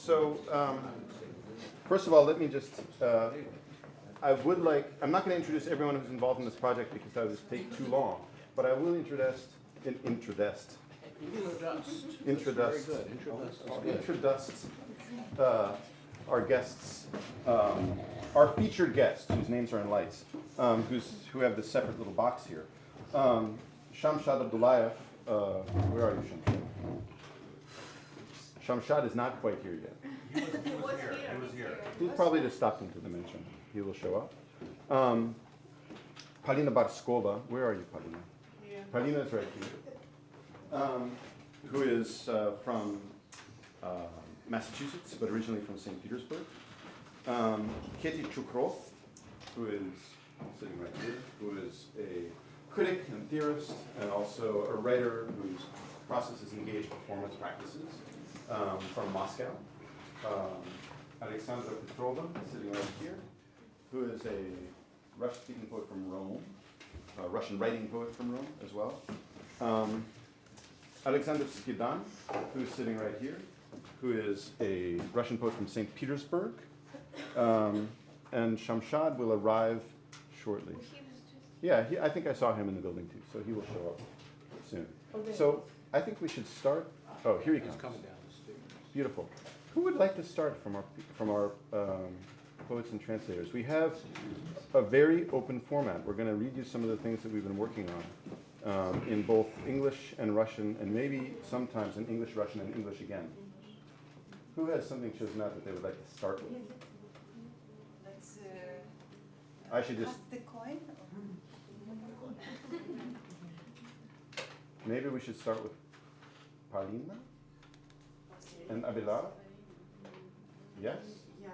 So, first of all, let me just, I'm not going to introduce everyone who's involved in this project because that would just take too long, but I will introduce our guests, our featured guests, whose names are in lights, who have this separate little box here. SHAMSHAD ABDULLAEV, where are you, SHAMSHAD? SHAMSHAD is not quite here yet. He was here. He's probably just stopped into the mention. He will show up. POLINA BARSKOVA, where are you, Polina? Yeah. Polina is right here. Who is from Massachusetts, but originally from St. Petersburg. KETI CHUKHROV, who is sitting right here, who is a critic and theorist, and also a writer whose processes engage performance practices from Moscow. ALEXANDRA PETROVA, sitting right here, who is a Russian-speaking poet from Rome, a Russian writing poet from Rome as well. Alexander SKIDAN, who's sitting right here, who is a Russian poet from St. Petersburg. And SHAMSHAD will arrive shortly. Yeah, I think I saw him in the building too, so he will show up soon. Okay. So I think we should start. Oh, here he comes. Coming down the stairs. Beautiful. Who would like to start from our poets and translators? We have a very open format. We're going to read you some of the things that we've been working on in both English and Russian, and maybe sometimes in English, Russian, and English again. Who has something chosen out that they would like to start with? Let's I should just cast the coin. maybe we should start with Polina and Abelard. Yes? Yeah,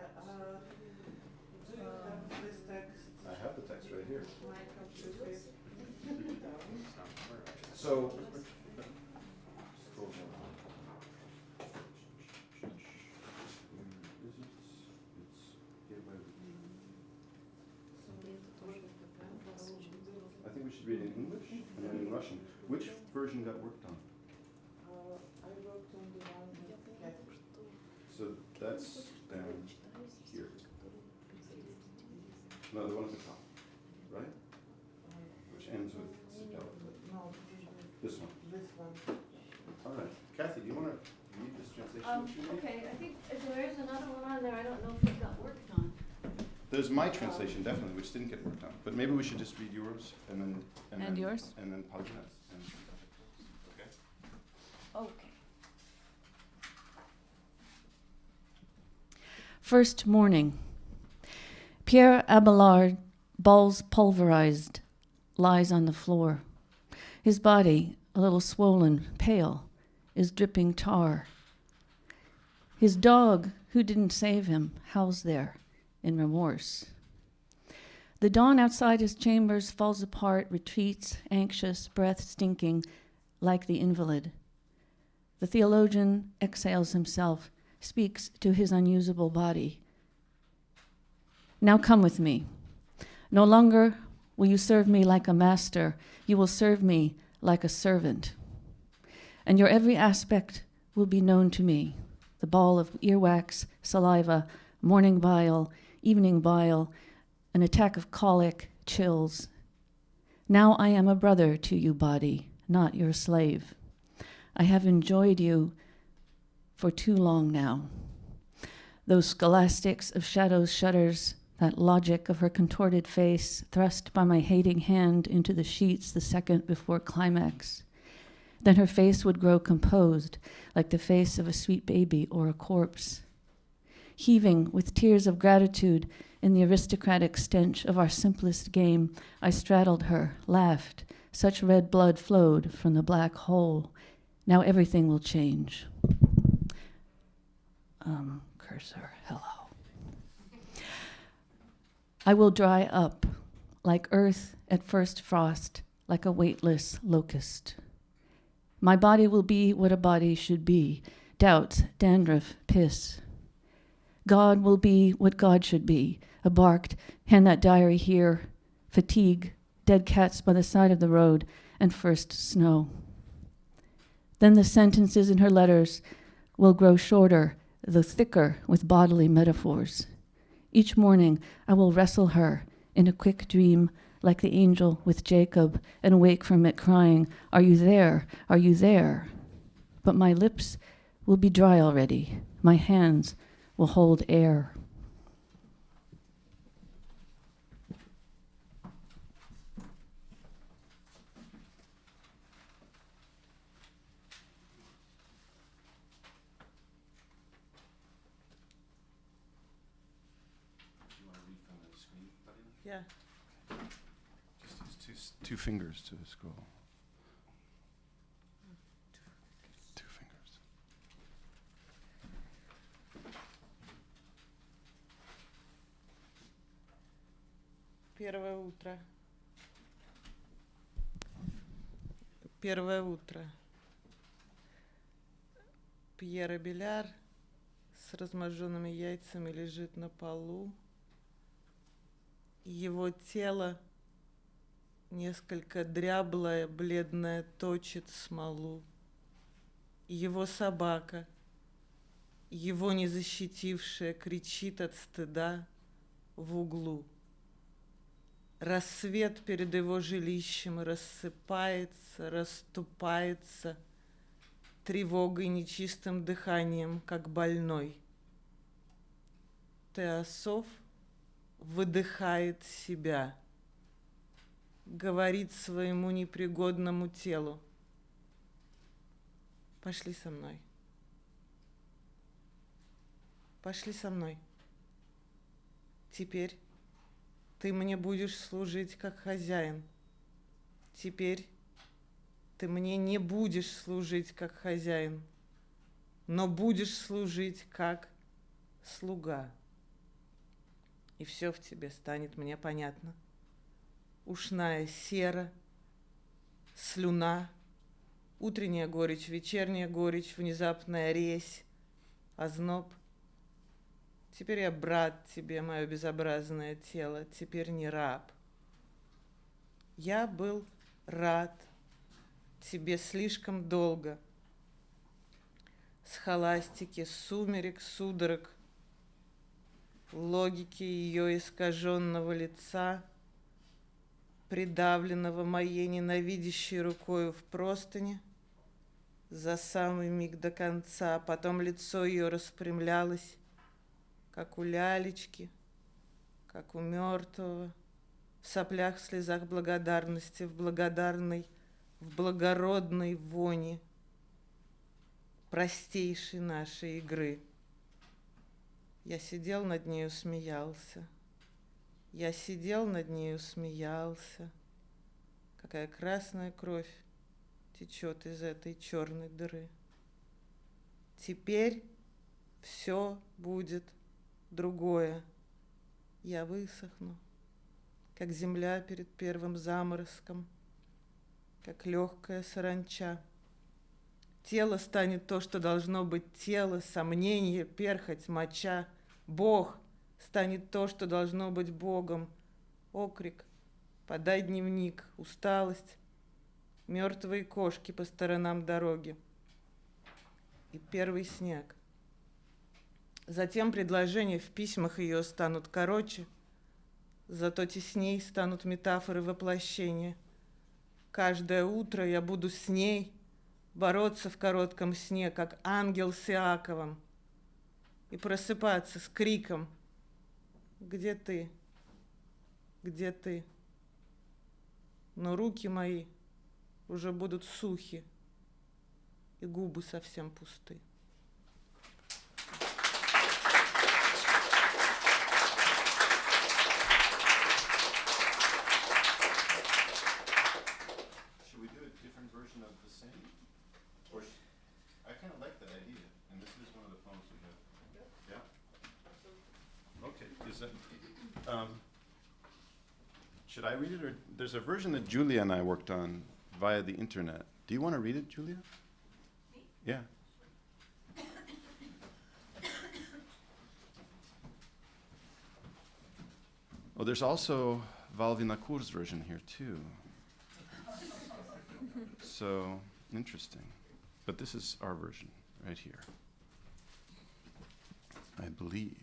do you have this text? I have the text right here. My computer. So, I think we should read in English and then in Russian. Which version got worked on? I worked on the one with KETI. So that's down here. No, the one at the top, right? Which ends with Sibel. No, This one. this one. All right. Kathy, do you want to read this translation? Okay, I think there is another one on there. I don't know if it got worked on. There's my translation, definitely, which didn't get worked on. But maybe we should just read yours and then... And yours? And then Paulina's. Okay? Okay. First morning. Pierre Abelard, balls pulverized, lies on the floor. His body, a little swollen, pale, is dripping tar. His dog, who didn't save him, howls there in remorse. The dawn outside his chambers falls apart, retreats, anxious, breath stinking, like the invalid. The theologian exhales himself, speaks to his unusable body. Now come with me. No longer will you serve me like a master, you will serve me like a servant. And your every aspect will be known to me. The ball of earwax, saliva, morning bile, evening bile, an attack of colic, chills. Now I am a brother to you, body, not your slave. I have enjoyed you for too long now. Those scholastics of shadows shudders, that logic of her contorted face, thrust by my hating hand into the sheets the second before climax. Then her face would grow composed, like the face of a sweet baby or a corpse. Heaving with tears of gratitude in the aristocratic stench of our simplest game, I straddled her, laughed. Such red blood flowed from the black hole. Now everything will change. Cursor, hello. I will dry up, like earth at first frost, like a weightless locust. My body will be what a body should be, doubts, dandruff, piss. God will be what God should be, a barked, hand that diary here, fatigue, dead cats by the side of the road, and first snow. Then the sentences in her letters will grow shorter, the thicker with bodily metaphors. Each morning I will wrestle her in a quick dream like the angel with Jacob and wake from it crying, "Are you there? Are you there?" But my lips will be dry already. My hands will hold air. Yeah. Just use two fingers to scroll. Two fingers. Первое утро. Первое утро. Пьер Абеляр с разможженными яйцами лежит на полу. Его тело, несколько дряблое, бледное, точит смолу. Его собака, его не защитившая, кричит от стыда в углу. Рассвет перед его жилищем рассыпается, расступается тревогой, нечистым дыханием, как больной. Теософ выдыхает себя, говорит своему непригодному телу: «Пошли со мной. Пошли со мной. Теперь ты мне будешь служить как хозяин. Теперь ты мне не будешь служить как хозяин, но будешь служить как слуга. И все в тебе станет мне понятно. Ушная сера, слюна, утренняя горечь, вечерняя горечь, внезапная резь, озноб. Теперь я брат тебе, мое безобразное тело, теперь не раб. Я был рад тебе слишком долго. Схоластики, сумерек, судорог, логики ее искаженного лица, придавленного моей ненавидящей рукою в простыни, за самый миг до конца. Потом лицо ее распрямлялось, как у лялечки, как у мертвого, в соплях, в слезах благодарности, в благородной воне простейшей нашей игры. Я сидел над нею, смеялся. Я сидел над нею, смеялся. Какая красная кровь течет из этой черной дыры. Теперь все будет другое. Я высохну, как земля перед первым заморозком, как легкая саранча. Тело станет то, что должно быть тело, сомнение, перхоть, моча. Бог станет то, что должно быть Богом. Окрик, подай дневник, усталость, мертвые кошки по сторонам дороги и первый снег. Затем предложения в письмах ее станут короче, зато тесней станут метафоры воплощения. Каждое утро я буду с ней бороться в коротком сне, как ангел с Иаковом, и просыпаться с криком: «Где ты? Где ты?» Но руки мои уже будут сухи, и губы совсем пусты. Should I read it, or there's a version that Julia and I worked on via the internet. Do you want to read it, Julia? Me? Yeah. Oh, there's also Valvina Kur's version here too. So interesting. But this is our version right here. believe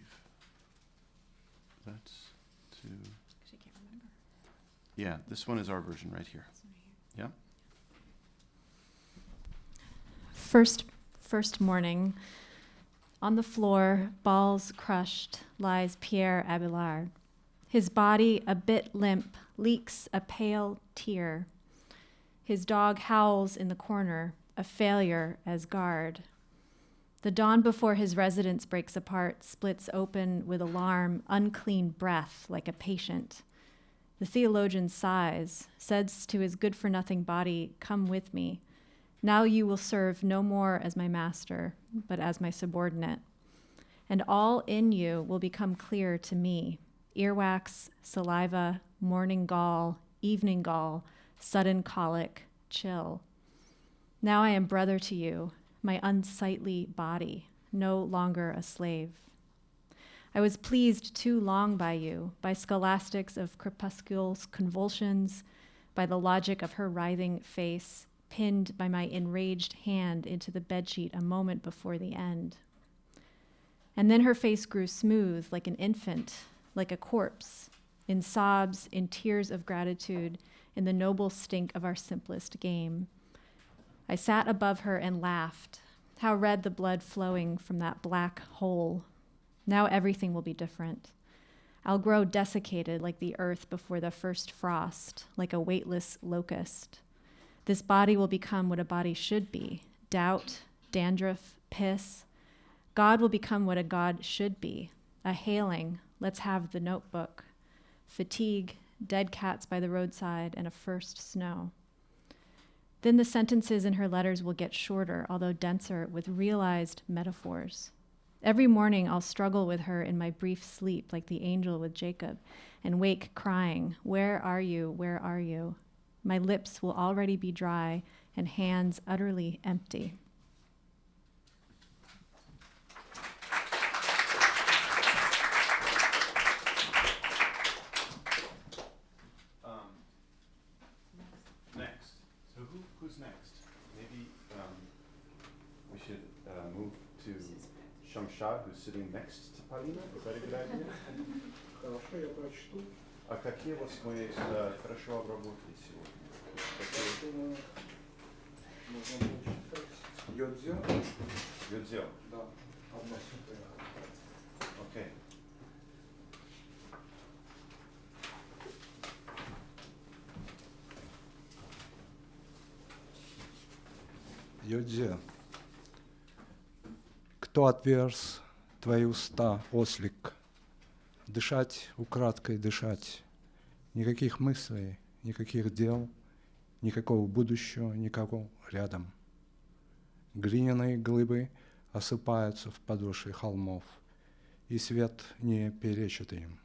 that's to... Actually, can't remember. Yeah, this one is our version right here. Yeah? First morning, on the floor, balls crushed, lies Pierre Abelard. His body, a bit limp, leaks a pale tear. His dog howls in the corner, a failure as guard. The dawn before his residence breaks apart, splits open with alarm, unclean breath like a patient. The theologian sighs, says to his good-for-nothing body, "Come with me. Now you will serve no more as my master, but as my subordinate. And all in you will become clear to me. Earwax, saliva, morning gall, evening gall, sudden colic, chill. Now I am brother to you, my unsightly body, no longer a slave. I was pleased too long by you, by scholastics of crepuscule's convulsions, by the logic of her writhing face, pinned by my enraged hand into the bedsheet a moment before the end. And then her face grew smooth like an infant, like a corpse, in sobs, in tears of gratitude, in the noble stink of our simplest game. I sat above her and laughed. How red the blood flowing from that black hole. Now everything will be different. I'll grow desiccated like the earth before the first frost, like a weightless locust. This body will become what a body should be, doubt, dandruff, piss. God will become what a God should be, a hailing, let's have the notebook, fatigue, dead cats by the roadside, and a first snow. Then the sentences in her letters will get shorter, although denser, with realized metaphors. Every morning I'll struggle with her in my brief sleep like the angel with Jacob, and wake crying, "Where are you? Where are you?" My lips will already be dry and hands utterly empty. Next. So who's next? Maybe we should move to Shamshad, who's sitting next to Polina. Is that a good idea? Хорошо, я прочту. А какие у вас мы хорошо обработали сегодня? Поэтому можно было читать. Йодзё. Йодзё. Да, одна сутра. Окей. Йодзё. Кто отверз твои уста, ослик? Дышать, украдкой дышать. Никаких мыслей, никаких дел, никакого будущего, никакого рядом. Глиняные глыбы осыпаются в подошве холмов, и свет не перечит им.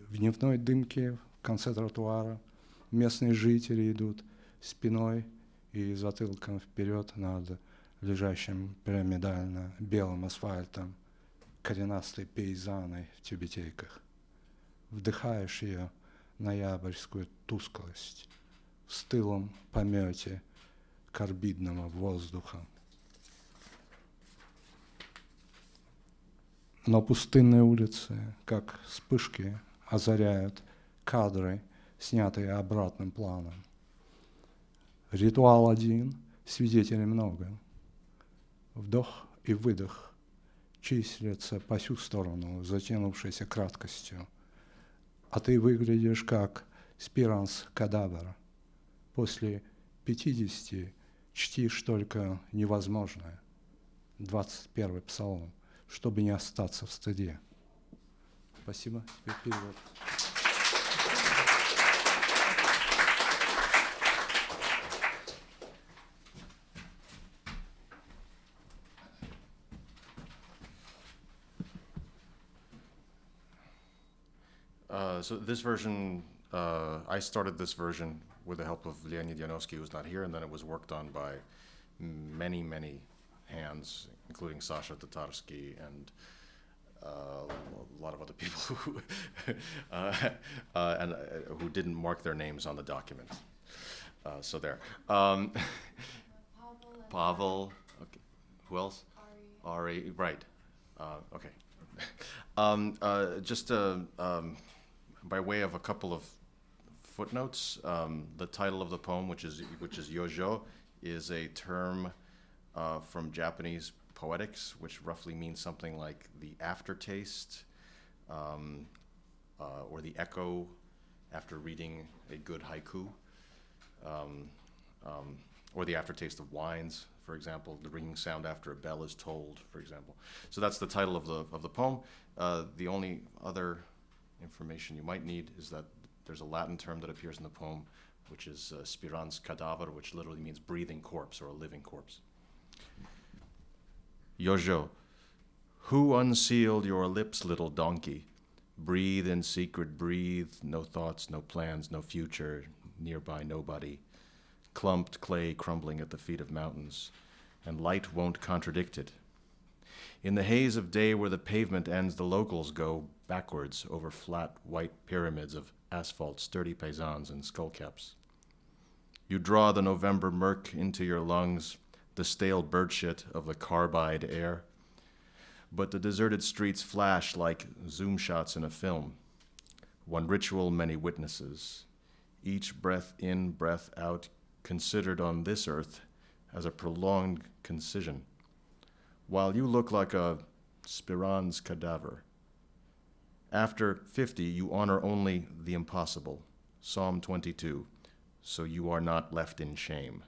В дневной дымке в конце тротуара местные жители идут спиной и затылком вперед над лежащим пирамидально белым асфальтом коренастой пейзаной в тюбетейках. Вдыхаешь ее ноябрьскую тусклость в стылом помете карбидного воздуха. Но пустынные улицы, как вспышки, озаряют кадры, снятые обратным планом. Ритуал один, свидетелей много. Вдох и выдох числятся по всю сторону, затянувшейся краткостью. А ты выглядишь как спиранс кадавра. После 50 чтишь только невозможное. 21-й псалом, чтобы не остаться в стыде. Спасибо. Теперь перевод. So this version, I started this version with the help of Leonid Yanovsky, who's not here, and then it was worked on by many, many hands, including Sasha Tatarsky and a lot of other people who didn't mark their names on the document. So there. Pavel. Okay. Who else? Ari. Right. Okay. Just by way of a couple of footnotes, the title of the poem, which is Yojo, is a term from Japanese poetics, which roughly means something like the aftertaste or the echo after reading a good haiku, or the aftertaste of wines, for example. The ringing sound after a bell is tolled, for example. So that's the title of the poem. The only other information you might need is that there's a Latin term that appears in the poem, which is spirans cadaver, which literally means breathing corpse or a living corpse. Yojo, who unsealed your lips, little donkey? Breathe in secret, breathe, no thoughts, no plans, no future, nearby nobody. Clumped clay crumbling at the feet of mountains, and light won't contradict it. In the haze of day where the pavement ends, the locals go backwards over flat white pyramids of asphalt, sturdy paisans and skullcaps. You draw the November murk into your lungs, the stale birdshit of the carbide air. But the deserted streets flash like zoom shots in a film. One ritual, many witnesses. Each breath in, breath out, considered on this earth as a prolonged concision. While you look like a spirans cadaver. After 50, you honor only the impossible. Psalm 22. So you are not left in shame.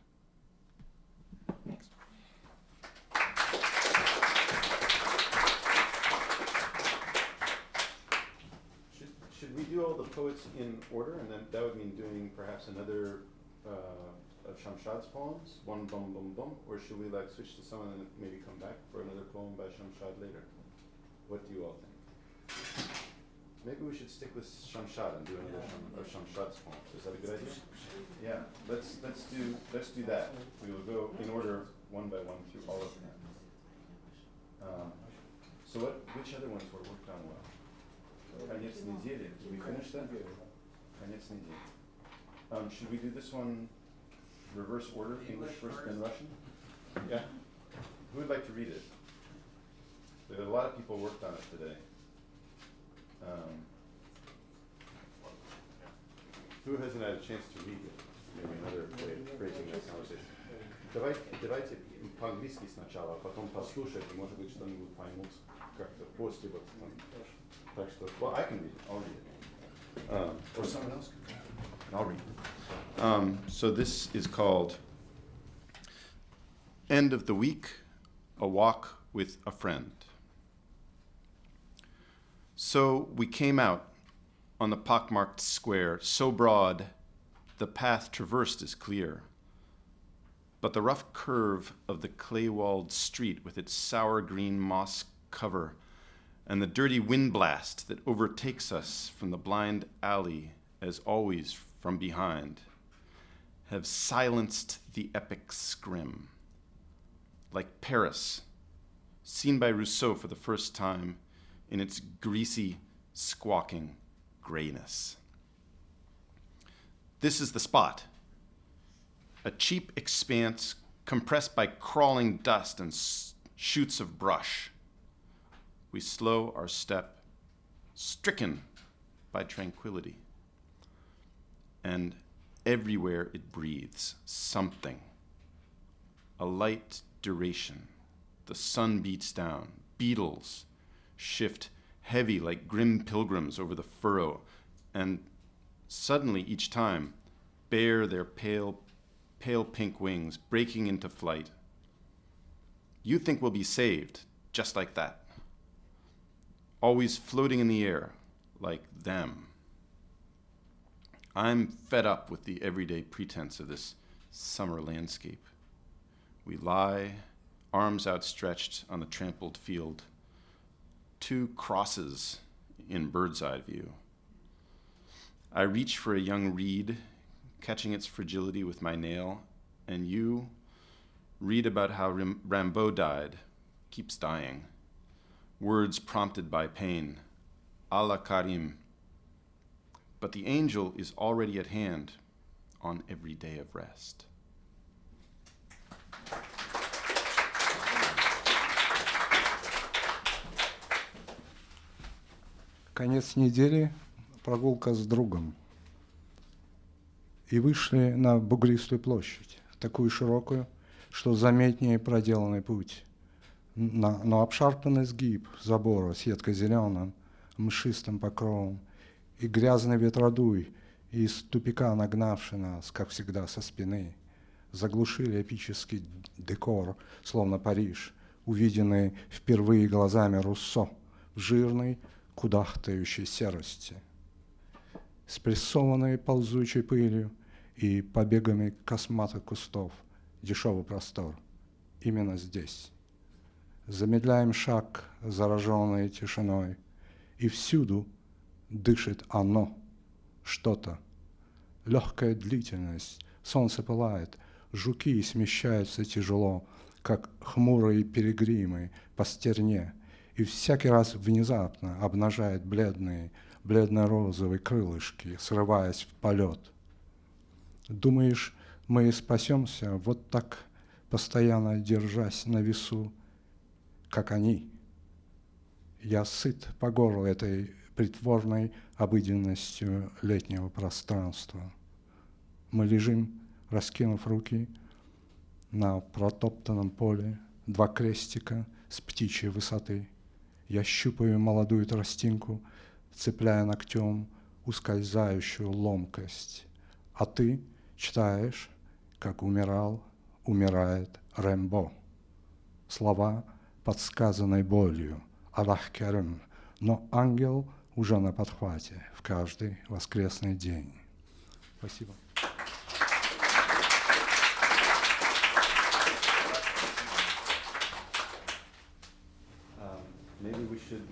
Should we do all the poets in order, and then that would mean doing perhaps another of Shamshad's poems, one bum bum bum, or should we like switch to someone and maybe come back for another poem by Shamshad later? What do you all think? Maybe we should stick with Shamshad and do another of Shamshad's poems. Is that a good idea? Yeah. Let's do that. We will go in order one by one through all of them. So which other ones were worked on well? Конец недели. Did we finish that? Конец недели. Should we do this one reverse order, English first, then Russian? Yeah? Who would like to read it? There are a lot of people worked on it today. Who hasn't had a chance to read it? Maybe another way of phrasing that conversation. Давайте по-английски сначала, потом послушать, и может быть что-нибудь поймут как-то после вот там. Так что, well, I can read it. I'll read it. Or someone else can read it. I'll read it. So this is called End of the Week, A Walk with a Friend. So we came out on the pockmarked square, so broad the path traversed is clear. But the rough curve of the clay-walled street with its sour green moss cover and the dirty wind blast that overtakes us from the blind alley, as always from behind, have silenced the epic scrim. Like Paris, seen by Rousseau for the first time in its greasy, squawking grayness. This is the spot, a cheap expanse compressed by crawling dust and shoots of brush. We slow our step, stricken by tranquility. And everywhere it breathes something, a light duration. The sun beats down, beetles shift heavy like grim pilgrims over the furrow, and suddenly each time bare their pale pink wings, breaking into flight. You think we'll be saved just like that, always floating in the air like them. I'm fed up with the everyday pretense of this summer landscape. We lie, arms outstretched on the trampled field, two crosses in bird's eye view. I reach for a young reed, catching its fragility with my nail, and you read about how Rimbaud died, keeps dying. Words prompted by pain, Allah Karim. But the angel is already at hand on every day of rest. Конец недели, прогулка с другом. И вышли на бугристую площадь, такую широкую, что заметнее проделанный путь. Но обшарпанный сгиб забора с едко-зеленым, мшистым покровом, и грязный ветродуй, из тупика нагнавший нас, как всегда, со спины, заглушили эпический декор, словно Париж, увиденный впервые глазами Руссо в жирной, кудахтающей серости. Спрессованной ползучей пылью и побегами косматых кустов, дешевый простор. Именно здесь. Замедляем шаг, зараженный тишиной, и всюду дышит оно, что-то. Легкая длительность, солнце пылает, жуки смещаются тяжело, как хмурые перегримы по стерне, и всякий раз внезапно обнажает бледно-розовые крылышки, срываясь в полет. Думаешь, мы спасемся вот так, постоянно держась на весу, как они? Я сыт по горло этой притворной обыденностью летнего пространства. Мы лежим, раскинув руки, на протоптанном поле, два крестика с птичьей высоты. Я щупаю молодую тростинку, цепляя ногтем ускользающую ломкость. А ты читаешь, как умирает Рэмбо. Слова, подсказанной болью, Аллах Керим, но ангел уже на подхвате в каждый воскресный день. Спасибо. Maybe we should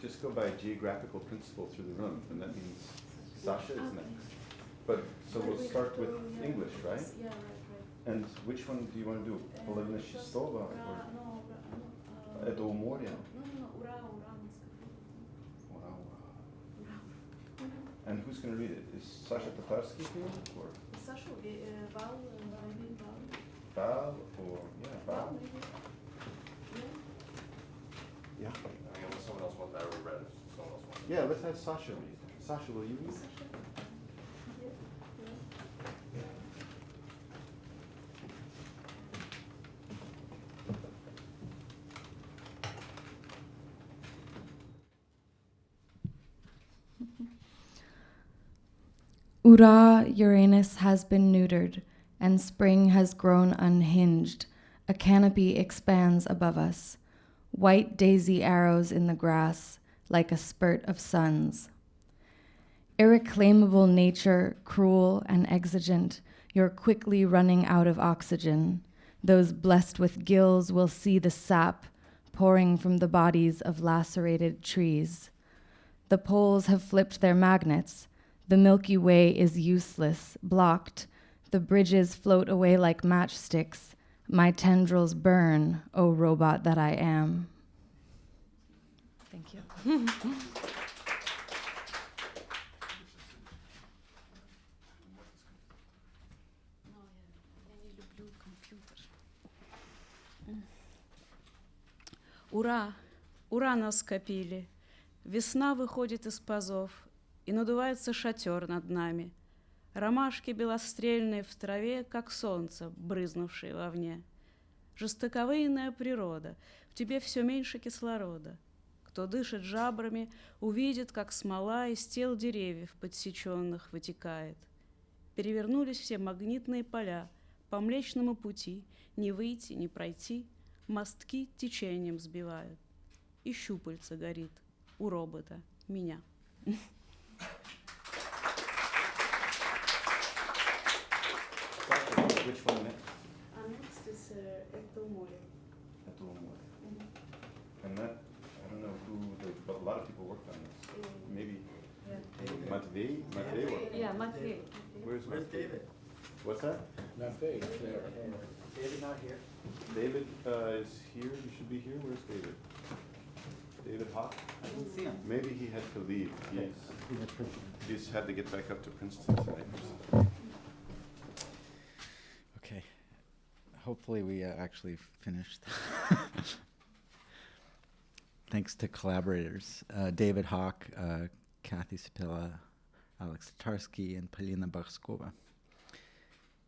just go by geographical principle through the room, and that means Sasha is next. But so we'll start with English, right? Yeah, right. And which one do you want to do? Половина шестого? Это у моря? Ура. Wow. And who's going to read it? Is Sasha Tatarsky here? Or Сашу, Val, Val? Or, yeah, Val? Yeah. I mean, unless someone else wants, I already read it, someone else wants. Yeah, let's have Sasha read. Sasha, will you read? Ura, Uranus has been neutered, and spring has grown unhinged. A canopy expands above us, white daisy arrows in the grass, like a spurt of suns. Irreclaimable nature, cruel and exigent, you're quickly running out of oxygen. Those blessed with gills will see the sap pouring from the bodies of lacerated trees. The poles have flipped their magnets. The Milky Way is useless, blocked. The bridges float away like matchsticks. My tendrils burn, O robot that I am. Thank you. Ура! Ура нас скопили! Весна выходит из пазов, и надувается шатер над нами. Ромашки белострельные в траве, как солнце, брызнувшие вовне. Жестоковыйная природа, в тебе все меньше кислорода. Кто дышит жабрами, увидит, как смола из тел деревьев подсеченных вытекает. Перевернулись все магнитные поля, по Млечному пути не выйти, не пройти, мостки течением сбивают. И щупальца горит у робота меня. Which one next? Next is Это у моря. Это у моря. And that, I don't know but a lot of people worked on this. Maybe Matvey? Matvey worked on it. Yeah, Matvey. Where's David? What's that? David not here. David is here. He should be here. Where's David? David Hawk? I didn't see him. Maybe he had to leave. He's a Princeton. He's had to get back up to Princeton tonight or something. Okay. Hopefully we actually finished. thanks to collaborators, David Hawk, Kathy Sapila, Alex Tatarski, and Polina Barskova,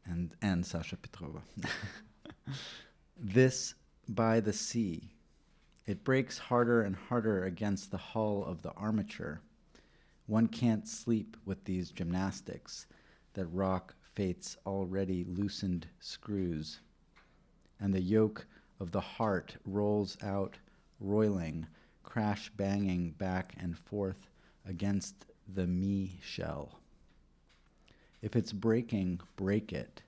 and Sasha Petrova. This by the sea. It breaks harder and harder against the hull of the armature. One can't sleep with these gymnastics that rock fate's already loosened screws. And the yoke of the heart rolls out, roiling, crash banging back and forth against the me shell. If it's breaking, break it.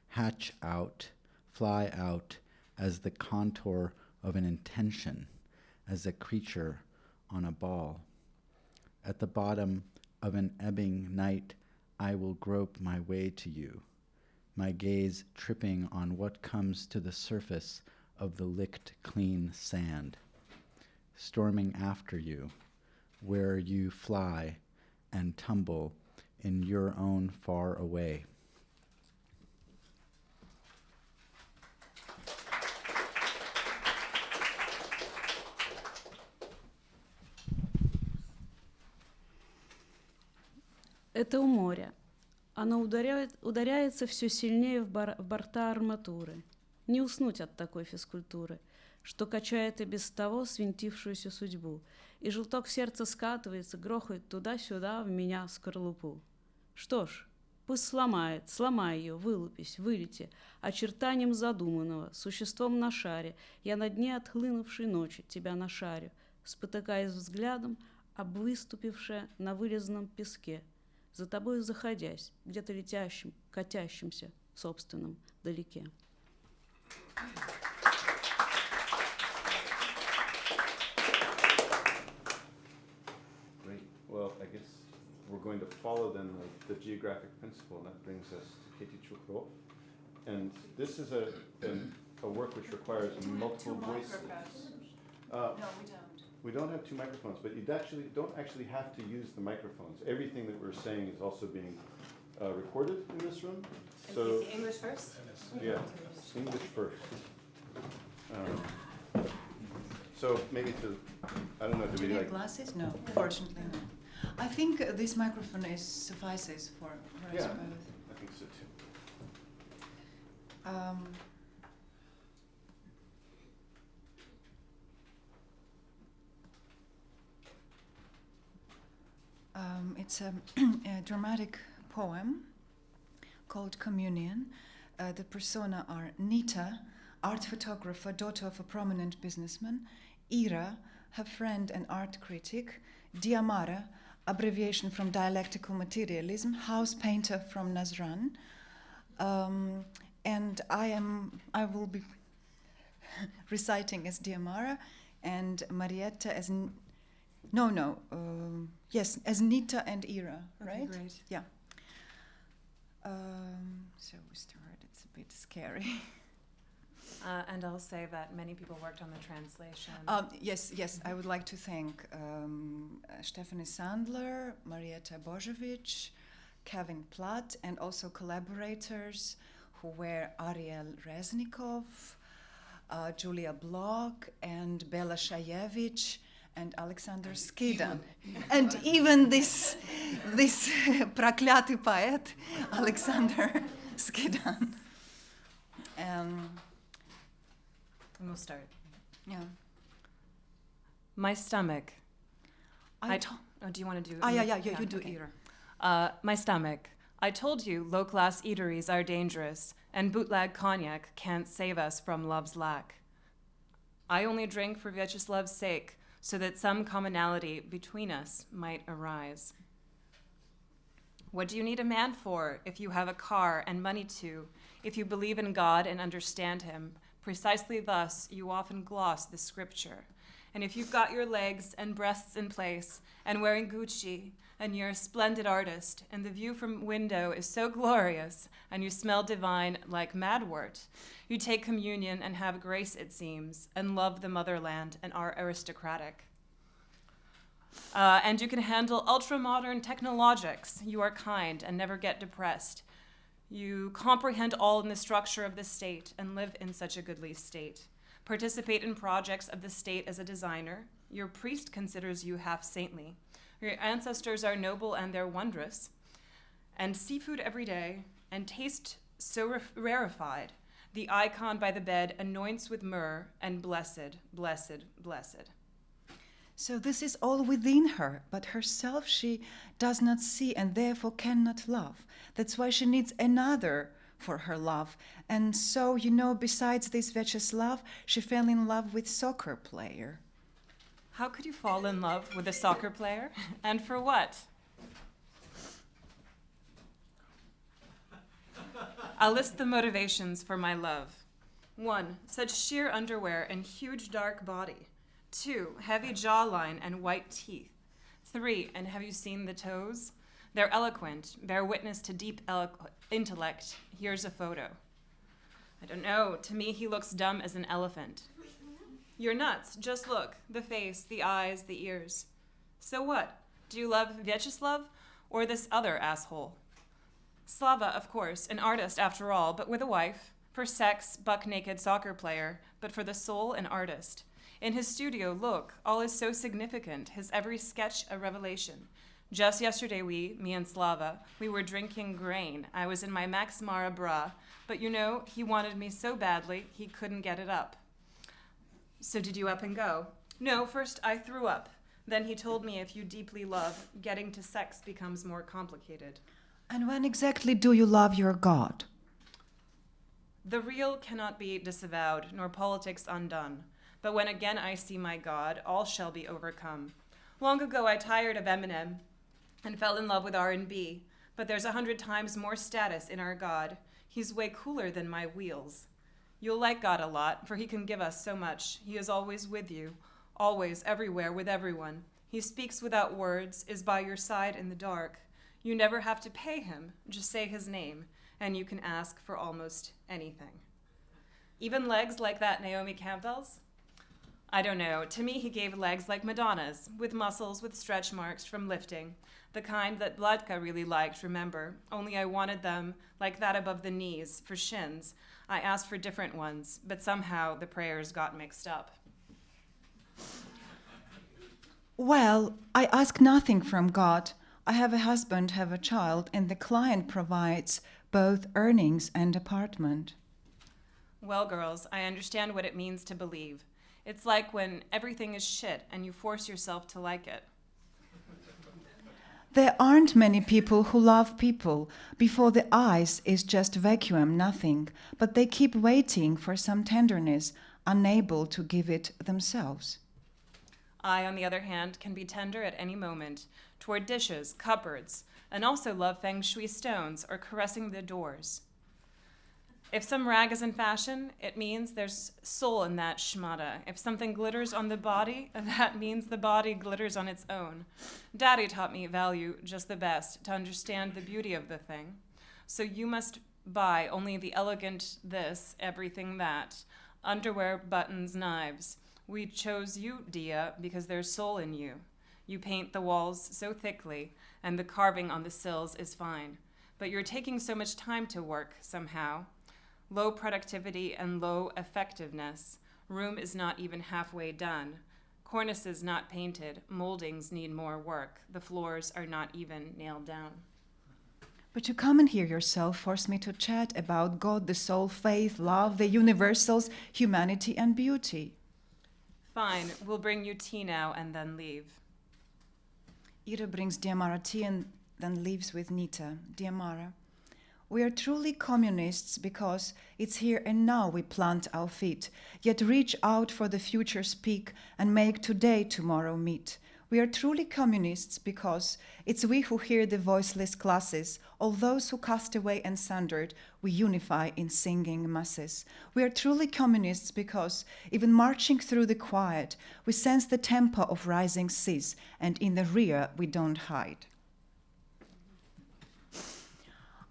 Hatch out, fly out as the contour of an intention, as a creature on a ball. At the bottom of an ebbing night, I will grope my way to you, my gaze tripping on what comes to the surface of the licked clean sand, storming after you, where you fly and tumble in your own far away. Это у моря. Оно ударяется все сильнее в борта арматуры. Не уснуть от такой физкультуры, что качает и без того свинтившуюся судьбу. И желток сердца скатывается, грохает туда-сюда в меня скорлупу. Что ж, пусть сломай ее, вылупись, вылети, очертанием задуманного, существом на шаре, я на дне отхлынувшей ночи тебя нашарю, спотыкаясь взглядом об выступившее на вылизанном песке, за тобой заходясь, где-то летящим, катящимся в собственном далеке. Great. Well, I guess we're going to follow then the geographic principle, and that brings us to KETI CHUKHROV. And this is a work which requires multiple voices. No, we don't. We don't have two microphones, but you don't actually have to use the microphones. Everything that we're saying is also being recorded in this room. So English first? yeah, English first. So maybe I don't know, do Do we you like... need glasses? No, fortunately no. I think this microphone suffices for us Yeah, both. I think so too. It's a dramatic poem called Communion. The persona are Nita, art photographer, daughter of a prominent businessman; Ira, her friend and art critic; Diamara, abbreviation from dialectical materialism, house painter from Nazran. And I will be reciting as Diamara, and Marietta as as Nita and Ira, right? Okay, great. Yeah. So we start. It's a bit scary. And I'll say that many people worked on the translation. Yes. I would like to thank Stephanie Sandler, Marietta Božović, Kevin Platt, and also collaborators who were Ariel Reznikov, Julia Bloch, and Bela Shajevich, and Alexander SKIDAN, and even this praklятый poet, Alexander SKIDAN. And we'll start. Yeah. My stomach. I do you want to do? you do okay. either. My stomach. I told you low-class eateries are dangerous, and bootleg cognac can't save us from love's lack. I only drink for Vyacheslav's sake, so that some commonality between us might arise. What do you need a man for if you have a car and money too, if you believe in God and understand him? Precisely thus you often gloss the scripture. And if you've got your legs and breasts in place, and wearing Gucci, and you're a splendid artist, and the view from window is so glorious, and you smell divine like madwort, you take communion and have grace, it seems, and love the motherland and are aristocratic. And you can handle ultra-modern technologics. You are kind and never get depressed. You comprehend all in the structure of the state and live in such a goodly state. Participate in projects of the state as a designer, Your priest considers you half saintly. Your ancestors are noble and they're wondrous. And seafood every day, and taste so rarefied. The icon by the bed anoints with myrrh, and blessed, blessed, blessed. So this is all within her, but herself she does not see and therefore cannot love. That's why she needs another for her love. And so, you know, besides this Vyacheslav, she fell in love with soccer player. How could you fall in love with a soccer player? And for what? I'll list the motivations for my love. 1, such sheer underwear and huge dark body. 2, heavy jawline and white teeth. 3, and have you seen the toes? They're eloquent, bear witness to deep intellect. Here's a photo. I don't know, to me he looks dumb as an elephant. You're nuts, just look, the face, the eyes, the ears. So what? Do you love Vyacheslav or this other asshole? Slava, of course, an artist after all, but with a wife. For sex, buck-naked soccer player, but for the soul, an artist. In his studio, look, all is so significant, his every sketch a revelation. Just yesterday me and Slava, we were drinking grain. I was in my Max Mara bra, but you know, he wanted me so badly, he couldn't get it up. So did you up and go? No, first I threw up. Then he told me if you deeply love, getting to sex becomes more complicated. And when exactly do you love your God? The real cannot be disavowed, nor politics undone. But when again I see my God, all shall be overcome. Long ago I tired of Eminem and fell in love with R&B, but there's 100 times more status in our God. He's way cooler than my wheels. You'll like God a lot, for he can give us so much. He is always with you, always, everywhere, with everyone. He speaks without words, is by your side in the dark. You never have to pay him, just say his name, and you can ask for almost anything. Even legs like that Naomi Campbell's? I don't know, to me he gave legs like Madonna's, with muscles with stretch marks from lifting, the kind that Vladka really liked, remember, only I wanted them like that above the knees, for shins. I asked for different ones, but somehow the prayers got mixed up. Well, I ask nothing from God. I have a husband, have a child, and the client provides both earnings and apartment. Well, girls, I understand what it means to believe. It's like when everything is shit and you force yourself to like it. There aren't many people who love people. Before the eyes is just vacuum, nothing. But they keep waiting for some tenderness, unable to give it themselves. I, on the other hand, can be tender at any moment, toward dishes, cupboards, and also love feng shui stones or caressing the doors. If some rag is in fashion, it means there's soul in that schmata. If something glitters on the body, that means the body glitters on its own. Daddy taught me value just the best, to understand the beauty of the thing. So you must buy only the elegant this, everything that, underwear, buttons, knives. We chose you, Dia, because there's soul in you. You paint the walls so thickly, and the carving on the sills is fine. But you're taking so much time to work, somehow. Low productivity and low effectiveness. Room is not even halfway done. Cornices not painted. Moldings need more work. The floors are not even nailed down. But you come in here yourself, force me to chat about God, the soul, faith, love, the universals, humanity, and beauty. Fine, we'll bring you tea now and then leave. Ira brings Diamara tea and then leaves with Nita. Diamara, we are truly communists because it's here and now we plant our feet, yet reach out for the future's peak and make today tomorrow meet. We are truly communists because it's we who hear the voiceless classes, all those who cast away and sundered, we unify in singing masses. We are truly communists because, even marching through the quiet, we sense the tempo of rising seas, and in the rear we don't hide.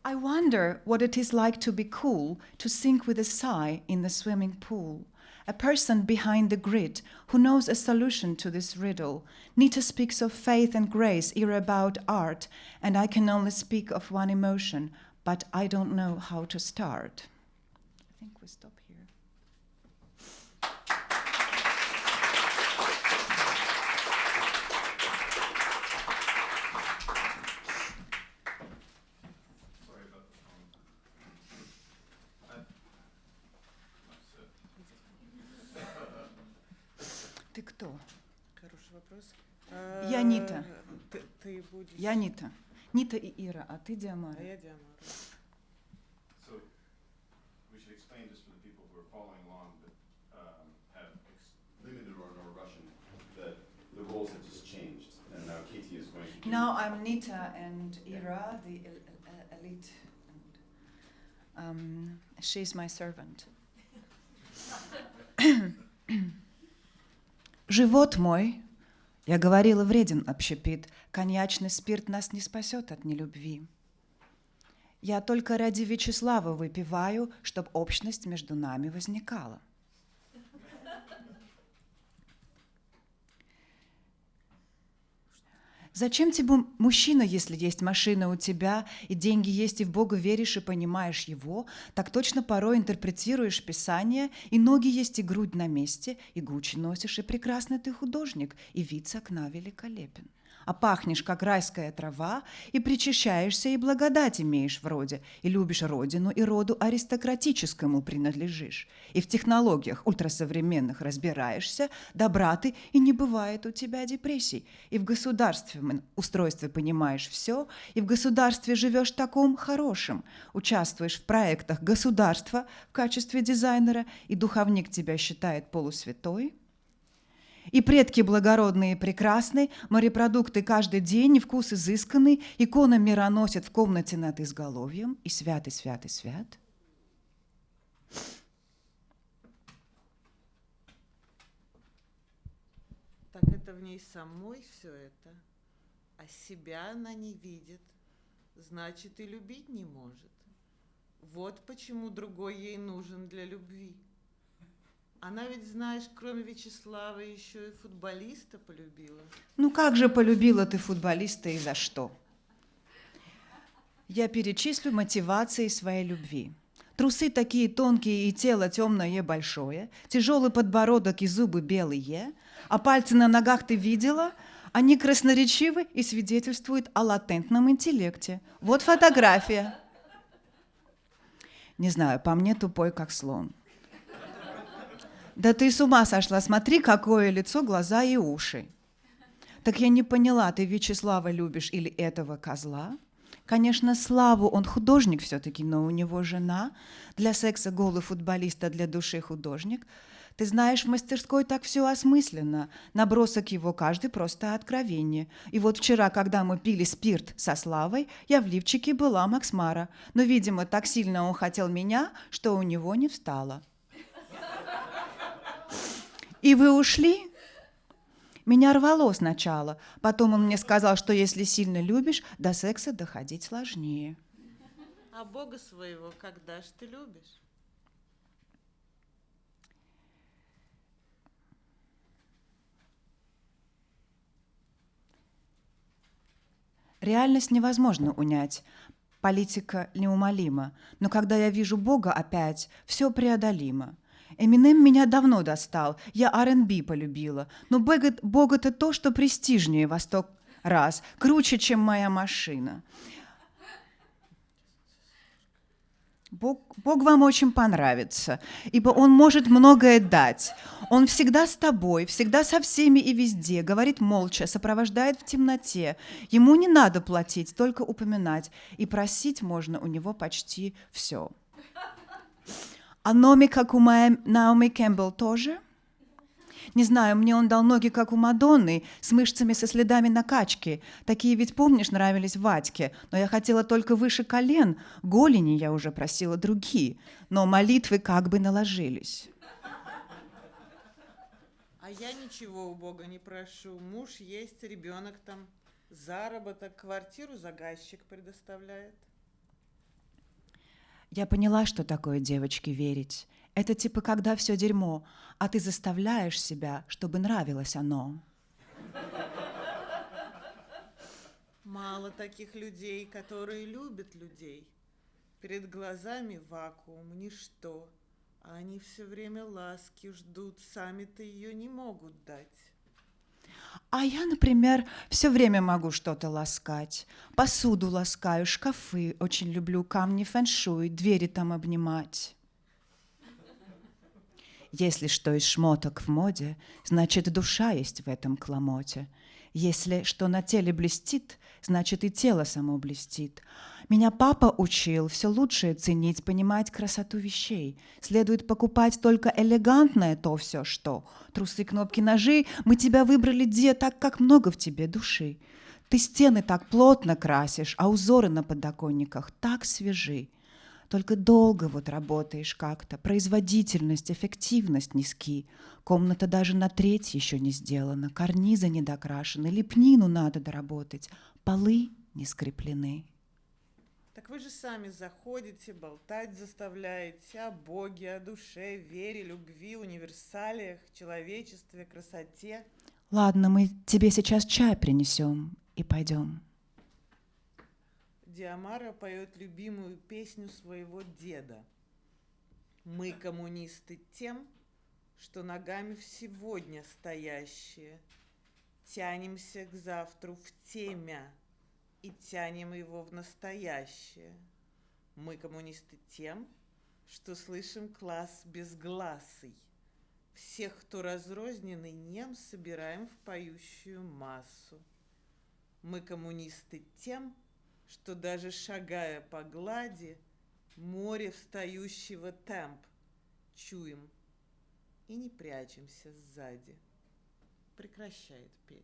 I wonder what it is like to be cool, to sink with a sigh in the swimming pool. A person behind the grid who knows a solution to this riddle. Nita speaks of faith and grace, Ira about art, and I can only speak of one emotion, but I don't know how to start. I think we stop here. кто? Хороший вопрос. Я Нита. Ты будешь... Я Нита. Нита и Ира, а ты Диамара. А я Диамара. So we should explain just for the people who are following along but have limited or no Russian that the roles have just changed and now KETI is going to do. Now I'm Nita and Ira, the elite. And, she's my servant. Живот мой, я говорила, вреден общепит. Коньячный спирт нас не спасет от нелюбви. Я только ради Вячеслава выпиваю, чтоб общность между нами возникала. Зачем тебе мужчина, если есть машина у тебя, и деньги есть, и в Бога веришь, и понимаешь Его? Так точно порой интерпретируешь Писание, и ноги есть, и грудь на месте, и Гуччи носишь, и прекрасный ты художник, и вид с окна великолепен. А пахнешь, как райская трава, и причащаешься, и благодать имеешь вроде, и любишь родину, и роду аристократическому принадлежишь, и в технологиях ультрасовременных разбираешься, добра ты, и не бывает у тебя депрессий, и в государственном устройстве понимаешь все, и в государстве живешь таком хорошим, участвуешь в проектах государства в качестве дизайнера, и духовник тебя считает полусвятой, и предки благородные и прекрасные, морепродукты каждый день, и вкус изысканный, икона мира носит в комнате над изголовьем, и свят, и свят, и свят. Так это в ней самой все это, а себя она не видит, значит и любить не может. Вот почему другой ей нужен для любви. Она ведь, знаешь, кроме Вячеслава еще и футболиста полюбила. Ну как же полюбила ты футболиста и за что? Я перечислю мотивации своей любви. Трусы такие тонкие и тело темное большое, тяжелый подбородок и зубы белые, а пальцы на ногах ты видела? Они красноречивы и свидетельствуют о латентном интеллекте. Вот фотография. Не знаю, по мне тупой, как слон. Да ты с ума сошла, смотри, какое лицо, глаза и уши. Так я не поняла, ты Вячеслава любишь или этого козла? Конечно, Славу, он художник все-таки, но у него жена. Для секса голый футболист, а для души художник. Ты знаешь, в мастерской так все осмысленно. Набросок его каждый просто откровение. И вот вчера, когда мы пили спирт со Славой, я в лифчике была Максмара. Но, видимо, так сильно он хотел меня, что у него не встало. И вы ушли? Меня рвало сначала. Потом он мне сказал, что если сильно любишь, до секса доходить сложнее. А Бога своего когда ж ты любишь? Реальность невозможно унять. Политика неумолима. Но когда я вижу Бога опять, все преодолимо. Эминем меня давно достал, я R&B полюбила, но Бог это то, что престижнее во 100 раз, круче, чем моя машина. Бог вам очень понравится, ибо Он может многое дать. Он всегда с тобой, всегда со всеми и везде, говорит молча, сопровождает в темноте. Ему не надо платить, только упоминать, и просить можно у Него почти все. А ноги, как у Наоми Кэмпбелл, тоже? Не знаю, мне он дал ноги, как у Мадонны, с мышцами со следами накачки. Такие ведь, помнишь, нравились Вадьке. Но я хотела только выше колен. Голени я уже просила другие. Но молитвы как бы наложились. А я ничего у Бога не прошу. Муж есть, ребенок там, заработок, квартиру заказчик предоставляет. Я поняла, что такое девочке верить. Это типа когда все дерьмо, а ты заставляешь себя, чтобы нравилось оно. Мало таких людей, которые любят людей. Перед глазами вакуум, ничто. А они все время ласки ждут, сами-то ее не могут дать. А я, например, все время могу что-то ласкать. Посуду ласкаю, шкафы. Очень люблю камни фэн-шуй, двери там обнимать. Если что из шмоток в моде, значит, душа есть в этом кломоте. Если что на теле блестит, значит, и тело само блестит. Меня папа учил все лучшее ценить, понимать красоту вещей. Следует покупать только элегантное то все, что. Трусы, кнопки, ножи, мы тебя выбрали, дед, так как много в тебе души. Ты стены так плотно красишь, а узоры на подоконниках так свежи. Только долго вот работаешь как-то, производительность, эффективность низки. Комната даже на треть еще не сделана, карнизы не докрашены, лепнину надо доработать, полы не скреплены. Так вы же сами заходите, болтать заставляете о Боге, о душе, вере, любви, универсалиях, человечестве, красоте. Ладно, мы тебе сейчас чай принесем и пойдем. Диамара поет любимую песню своего деда. Мы коммунисты тем, что ногами в сегодня стоящие, тянемся к завтру в темя и тянем его в настоящее. Мы коммунисты тем, что слышим класс безгласый. Всех, кто разрозненный нем, собираем в поющую массу. Мы коммунисты тем, что даже шагая по глади, море встающего темп чуем и не прячемся сзади. Прекращает петь.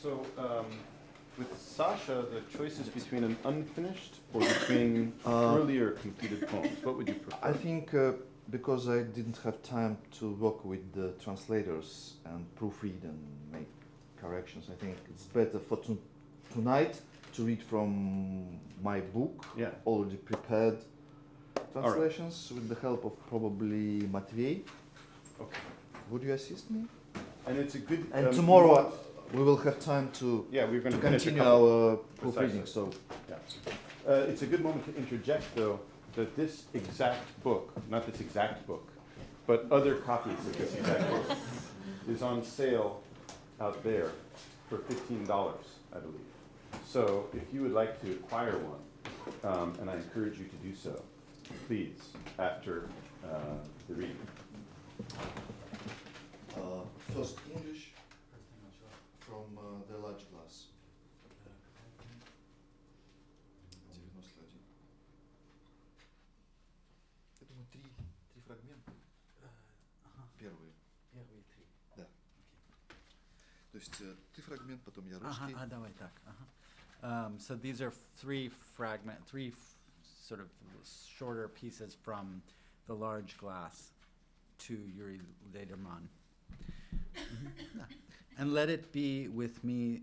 So, with Sasha, the choice is between an unfinished or between earlier completed poems. What would you prefer? I think because I didn't have time to work with the translators and proofread and make corrections, I think it's better for tonight to read from my book, already prepared translations with the help of probably Matvey. Okay. Would you assist me? And it's a good... And tomorrow we will have time to, we're going to continue our proofreading. So, it's a good moment to interject, though, that this exact book, not this exact book, but other copies of this exact book, is on sale out there for $15, I believe. So if you would like to acquire one, and I encourage you to do so, please, after the reading. First English from the large class. 91. Я думаю, три фрагмента. Первые. Первые три. Да. То есть ты фрагмент, потом я русский. Давай так. So these are three sort of shorter pieces from the large glass to Yuri Lederman. And let it be with me.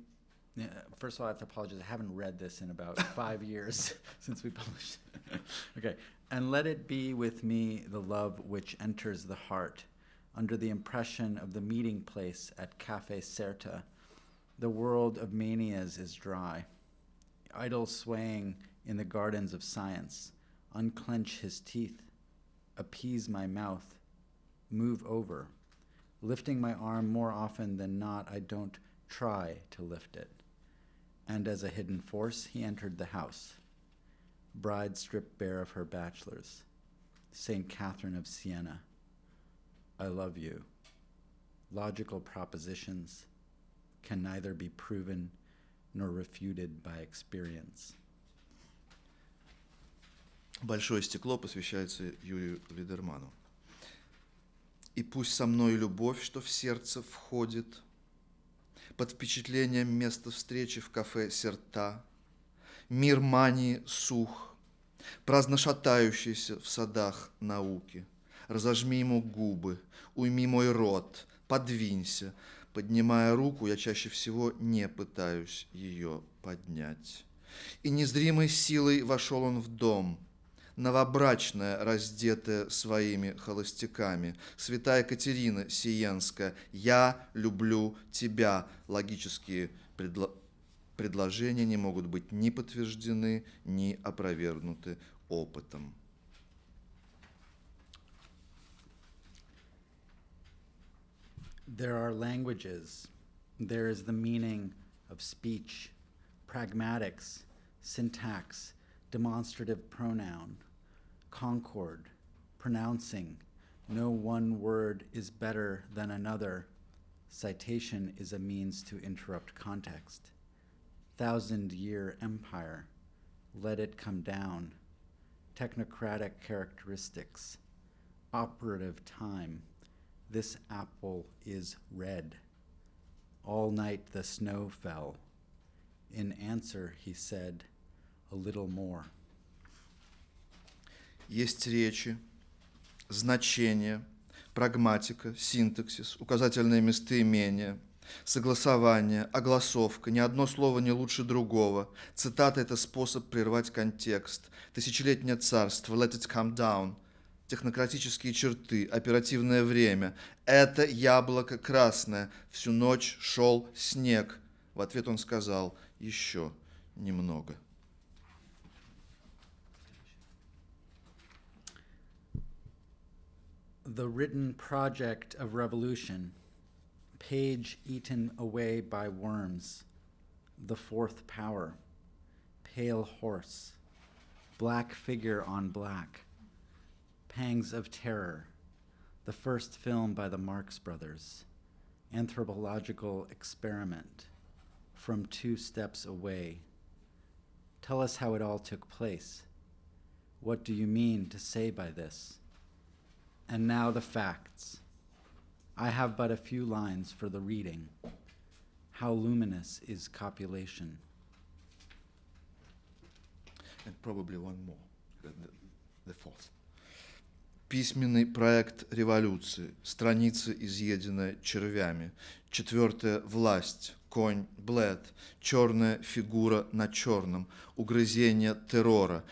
First of all, I have to apologize. I haven't read this in about 5 years since we published it. Okay. And let it be with me the love which enters the heart, under the impression of the meeting place at Cafe Certa. The world of manias is dry. Idle swaying in the gardens of science, unclench his teeth, appease my mouth, move over. Lifting my arm more often than not, I don't try to lift it. And as a hidden force, he entered the house. Bride stripped bare of her bachelors. St. Catherine of Siena. I love you. Logical propositions can neither be proven nor refuted by experience. Большое стекло посвящается Юрию Лидерману. И пусть со мной любовь, что в сердце входит, под впечатлением места встречи в кафе Серта, мир мании сух, праздно шатающийся в садах науки. Разожми ему губы, уйми мой рот, подвинься. Поднимая руку, я чаще всего не пытаюсь ее поднять. И незримой силой вошел он в дом, новобрачная, раздетая своими холостяками. Святая Катерина Сиенская, я люблю тебя. Логические предложения не могут быть ни подтверждены, ни опровергнуты опытом. There are languages There is the meaning of speech, pragmatics, syntax, demonstrative pronoun, concord, pronouncing, no one word is better than another. Citation is a means to interrupt context. 1,000-year empire, let it come down. Technocratic characteristics, operative time. This apple is red. All night the snow fell. In answer, he said, a little more. Есть речи, значение, прагматика, синтаксис, указательные местоимения, согласование, огласовка, ни одно слово не лучше другого. Цитата — это способ прервать контекст. Тысячелетнее царство, let it come down. Технократические черты, оперативное время. Это яблоко красное. Всю ночь шел снег. В ответ он сказал: еще немного. The written project of revolution, page eaten away by worms, the fourth power, pale horse, black figure on black, pangs of terror, the first film by the Marx Brothers, anthropological experiment, from 2 steps away. Tell us how it all took place. What do you mean to say by this? And now the facts. I have but a few lines for the reading. How luminous is copulation? And probably one more, the fourth. Письменный проект революции, страница, изъеденная червями. 4. Власть, конь, блед, черная фигура на черном, угрызение террора.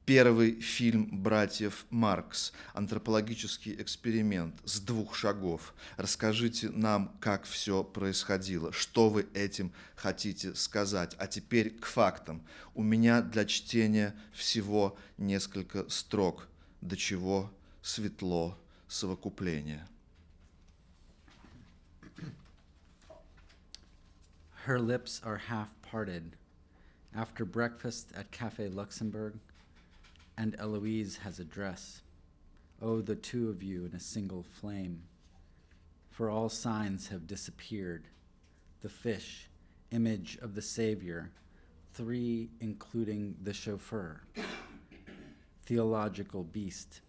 1 фильм братьев Маркс, антропологический эксперимент с 2 шагов. Расскажите нам, как все происходило, что вы этим хотите сказать. А теперь к фактам. У меня для чтения всего несколько строк. До чего светло совокупление. Her lips are half parted. After breakfast at Café Luxembourg, and Eloise has a dress. Oh, the 2 of you in a single flame. For all signs have disappeared. The fish, image of the Savior, 3 including the chauffeur. Theological beast,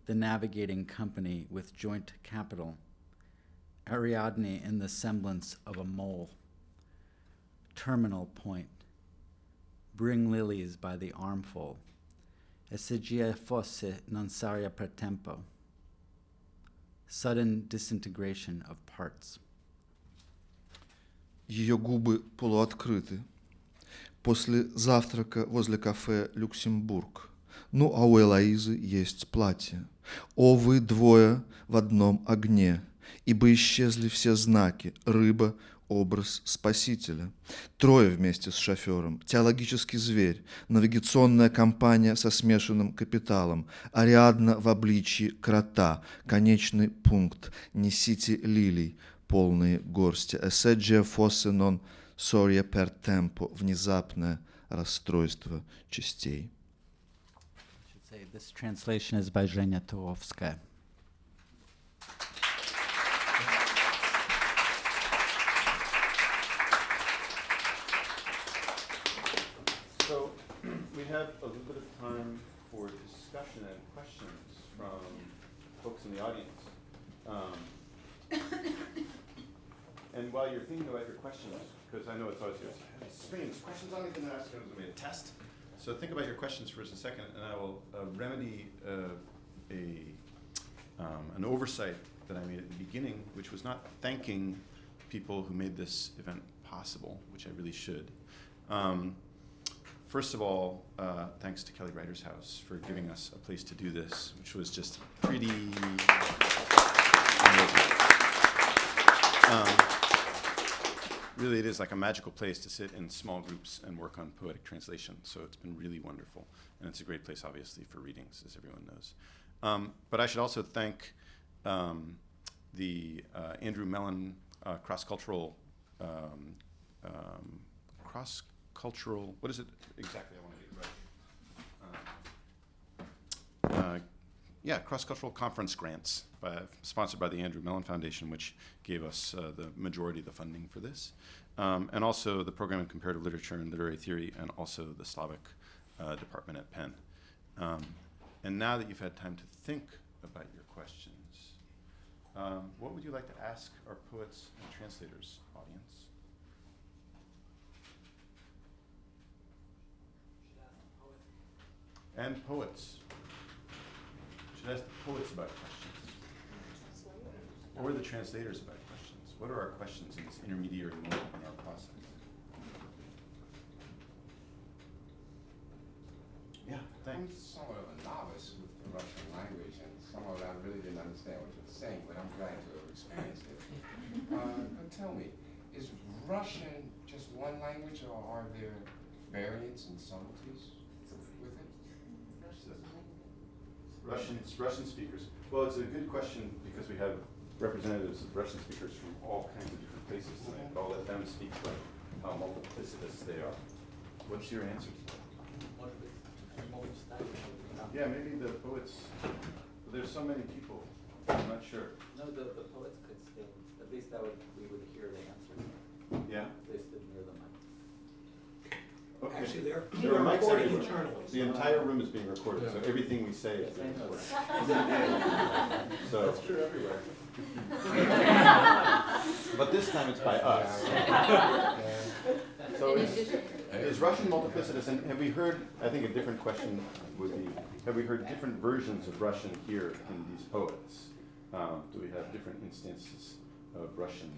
the navigating company with joint capital. Ariadne in the semblance of a mole. Terminal point. Bring lilies by the armful. Esigia fosse non saria per tempo. Sudden disintegration of parts. Ее губы полуоткрыты. После завтрака возле кафе «Люксембург». Ну, а у Элоизы есть платье. О, вы 2 в одном огне, ибо исчезли все знаки. Рыба, образ спасителя. 3 вместе с шофером. Теологический зверь. Навигационная компания со смешанным капиталом. Ариадна в обличии крота. Конечный пункт. Несите лилий. Полные горсти. Essegia fosse non soria per tempo. Внезапное расстройство частей. This translation is by Zhenya Turovskaya. So we have a little bit of time for discussion and questions from folks in the audience. And while you're thinking about your questions, because I know it's always screens, questions I don't even ask, it's going to be a test. So think about your questions for just a second, and I will remedy an oversight that I made at the beginning, which was not thanking people who made this event possible, which I really should. First of all, thanks to Kelly Writers House for giving us a place to do this, which was just pretty amazing. Really, it is like a magical place to sit in small groups and work on poetic translation. So it's been really wonderful. And it's a great place, obviously, for readings, as everyone knows. But I should also thank the Andrew Mellon cross-cultural cross-cultural, what is it exactly? I want to get right. Cross-cultural conference grants sponsored by the Andrew Mellon Foundation, which gave us the majority of the funding for this. And also the program in comparative literature and literary theory, and also the Slavic department at Penn. And now that you've had time to think about your questions, what would you like to ask our poets and translators audience? And poets. Should ask the poets about questions. Or the translators about questions. What are our questions in this intermediary moment in our process? Yeah, I'm thanks. somewhat of a novice with the Russian language, and some of it I really didn't understand what you were saying, but I'm glad to have experienced it. But tell me, is Russian just one language, or are there variants and subtleties with it? Russian speakers. Well, it's a good question because we have representatives of Russian speakers from all kinds of different places tonight. But I'll let them speak about how multiplicitous they are. What's your answer to that? Yeah, maybe the poets. There's so many people. I'm not sure. No, the poets could still. At least we would hear the answers. Yeah. If they stood near the mic. Okay. Actually, they're mics recording everywhere. internally. The entire room is being recorded, so everything we say is being recorded. So. That's true everywhere. But this time it's by us. So is Russian multiplicitous, and have we heard, I think a different question would be, have we heard different versions of Russian here in these poets? Do we have different instances of Russian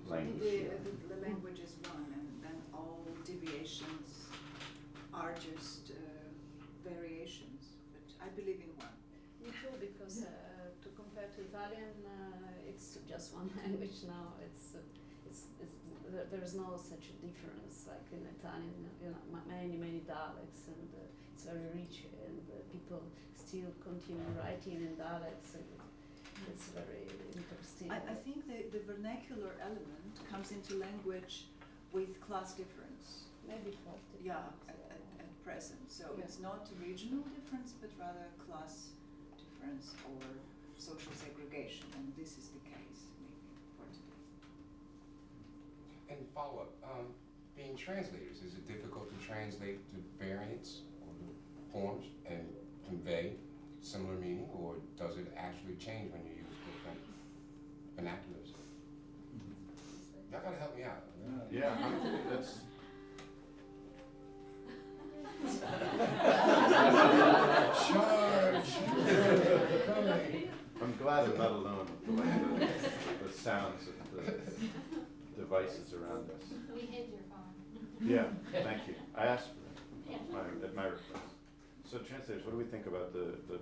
language here? The language is one, and then all deviations are just variations, but I believe in one. Me too, because to compare to Italian, it's just one language now. There's no such a difference like in Italian. Many dialects, and it's very rich, and people still continue writing in dialects. And it's very interesting. I think the vernacular element comes into language with class difference. Maybe class difference. Yeah, at present. So it's not a regional difference, but rather class difference or social segregation, and this is the case maybe for today. And follow up, being translators, is it difficult to translate the variants or the forms and convey similar meaning, or does it actually change when you use different vernaculars? Y'all gotta help me out. Yeah, that's. Charge! I'm glad I'm not alone with the sounds of the devices around us. We hid your phone. Yeah, thank you. I asked for it at my request. So translators, what do we think about the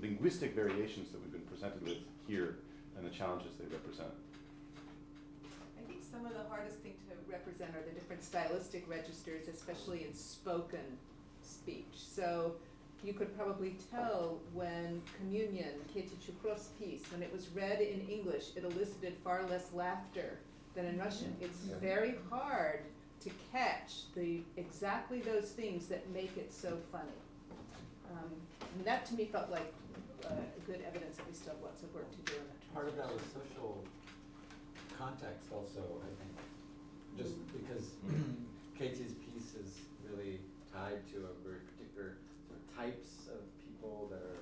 linguistic variations that we've been presented with here and the challenges they represent? I think some of the hardest thing to represent are the different stylistic registers, especially in spoken speech. So you could probably tell when Communion, KETI CHUKHROV's piece, when it was read in English, it elicited far less laughter than in Russian. It's very hard to catch exactly those things that make it so funny. And that to me felt like good evidence that we still have lots of work to do in that. Part of that was social context also, I think. Just because KT's piece is really tied to a very particular sort of types of people that are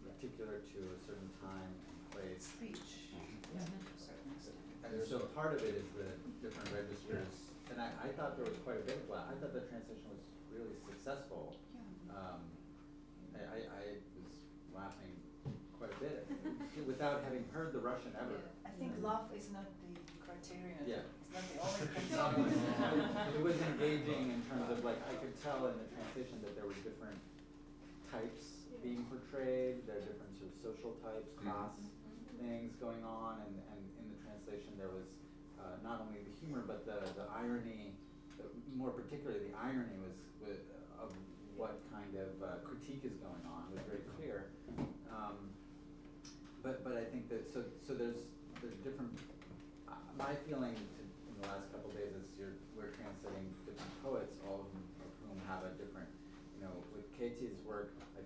particular to a certain time and place. Speech. And so part of it is the different registers. And I thought there was quite a bit of that. I thought the translation was really successful. I was laughing quite a bit without having heard the Russian ever. I think laugh is not the criterion. Yeah. It's not the only criterion. It was engaging in terms of, like, I could tell in the translation that there were different types being portrayed. There are different sort of social types, class things going on, and in the translation there was not only the humor but the irony, more particularly the irony was of what kind of critique is going on was very clear. But I think that so there's different. My feeling in the last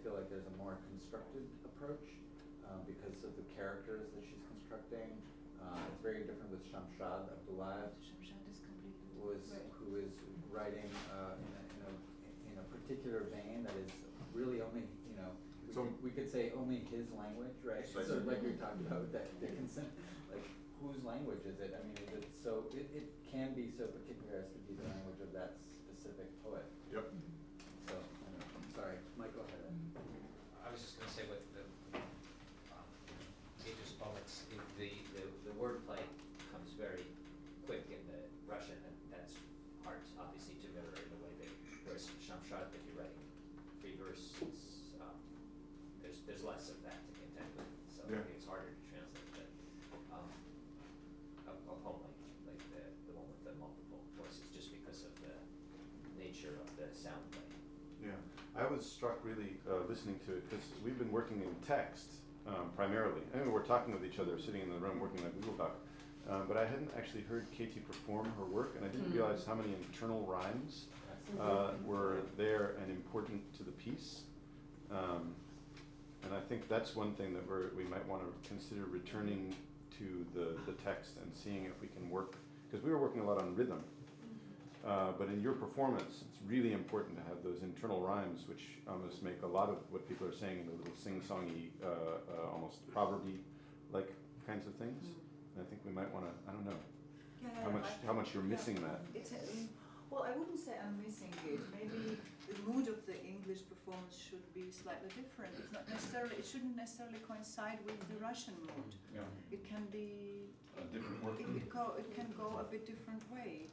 feel like there's a more constructed approach because of the characters that she's constructing. It's very different with SHAMSHAD ABDULLAEV, who is writing in a particular vein that is really only, we could say only his language, right? So like we talked about that Dickinson, like whose language is it? I mean, is it so? It can be so particular as to be the language of that specific poet. Yep. So I'm sorry, Mike, go ahead. I was just going to say with the Peter's poets, the wordplay comes very quick in the Russian, and that's hard, obviously, to mirror in the way that whereas Shamshad, if you're writing free verse, there's less of that to contend with, so I think it's harder to translate. But a poem like the one with the multiple voices, just because of the nature of the sound play. Yeah, I was struck really listening to it because we've been working in text primarily. I mean, we're talking with each other, sitting in the room, working like Google Doc. But I hadn't actually heard KETI perform her work, and I didn't realize how many internal rhymes were there and important to the piece. And I think that's one thing that we might want to consider returning to the text and seeing if we can work, because we were working a lot on rhythm. But in your performance, it's really important to have those internal rhymes, which almost make a lot of what people are saying in the little sing-songy, almost proverby like kinds of things. And I think we might want to, I don't know, how much you're missing that. It's well, I wouldn't say I'm missing it. Maybe the mood of the English performance should be slightly different. It's not necessarily. It shouldn't necessarily coincide with the Russian mood. Yeah. It can be a different work. It can go a bit different way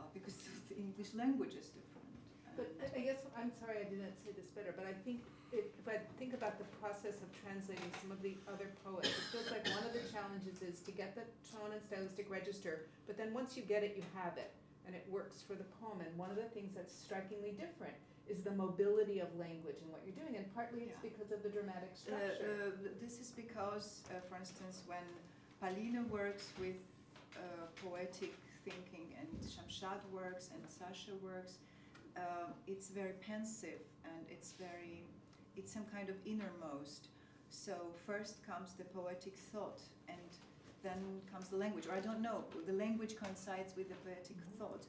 because the English language is different. But I guess, I'm sorry I didn't say this better, but I think if I think about the process of translating some of the other poets, it feels like one of the challenges is to get the tone and stylistic register, but then once you get it, you have it, and it works for the poem. And one of the things that's strikingly different is the mobility of language and what you're doing, and partly it's because of the dramatic structure. This is because, for instance, when Polina works with poetic thinking and Shamshad works and Sasha works, it's very pensive and it's some kind of innermost. So first comes the poetic thought and then comes the language, or I don't know, the language coincides with the poetic thought.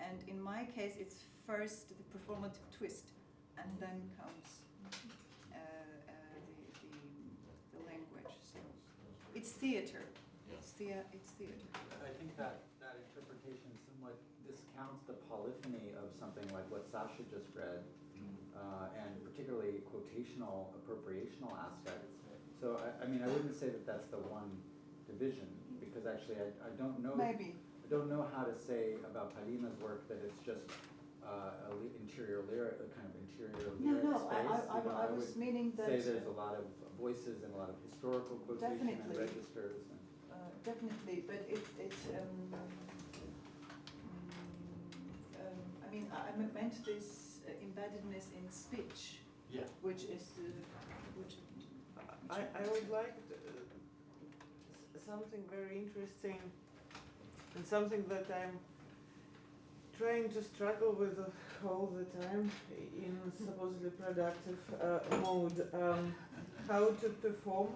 And in my case, it's first the performative twist and then comes the language. So it's theater. It's theater. I think that interpretation somewhat discounts the polyphony of something like what Sasha just read, and particularly quotational, appropriational aspects. So I mean, I wouldn't say that that's the one division, because actually I don't know. Maybe. I don't know how to say about Polina's work that it's just interior lyric, a kind of interior lyric space. I was meaning that. Say there's a lot of voices and a lot of historical quotation and registers. Definitely, but I mean, I meant this embeddedness in speech, which is which. I would like something very interesting and something that I'm trying to struggle with all the time in supposedly productive mode. How to perform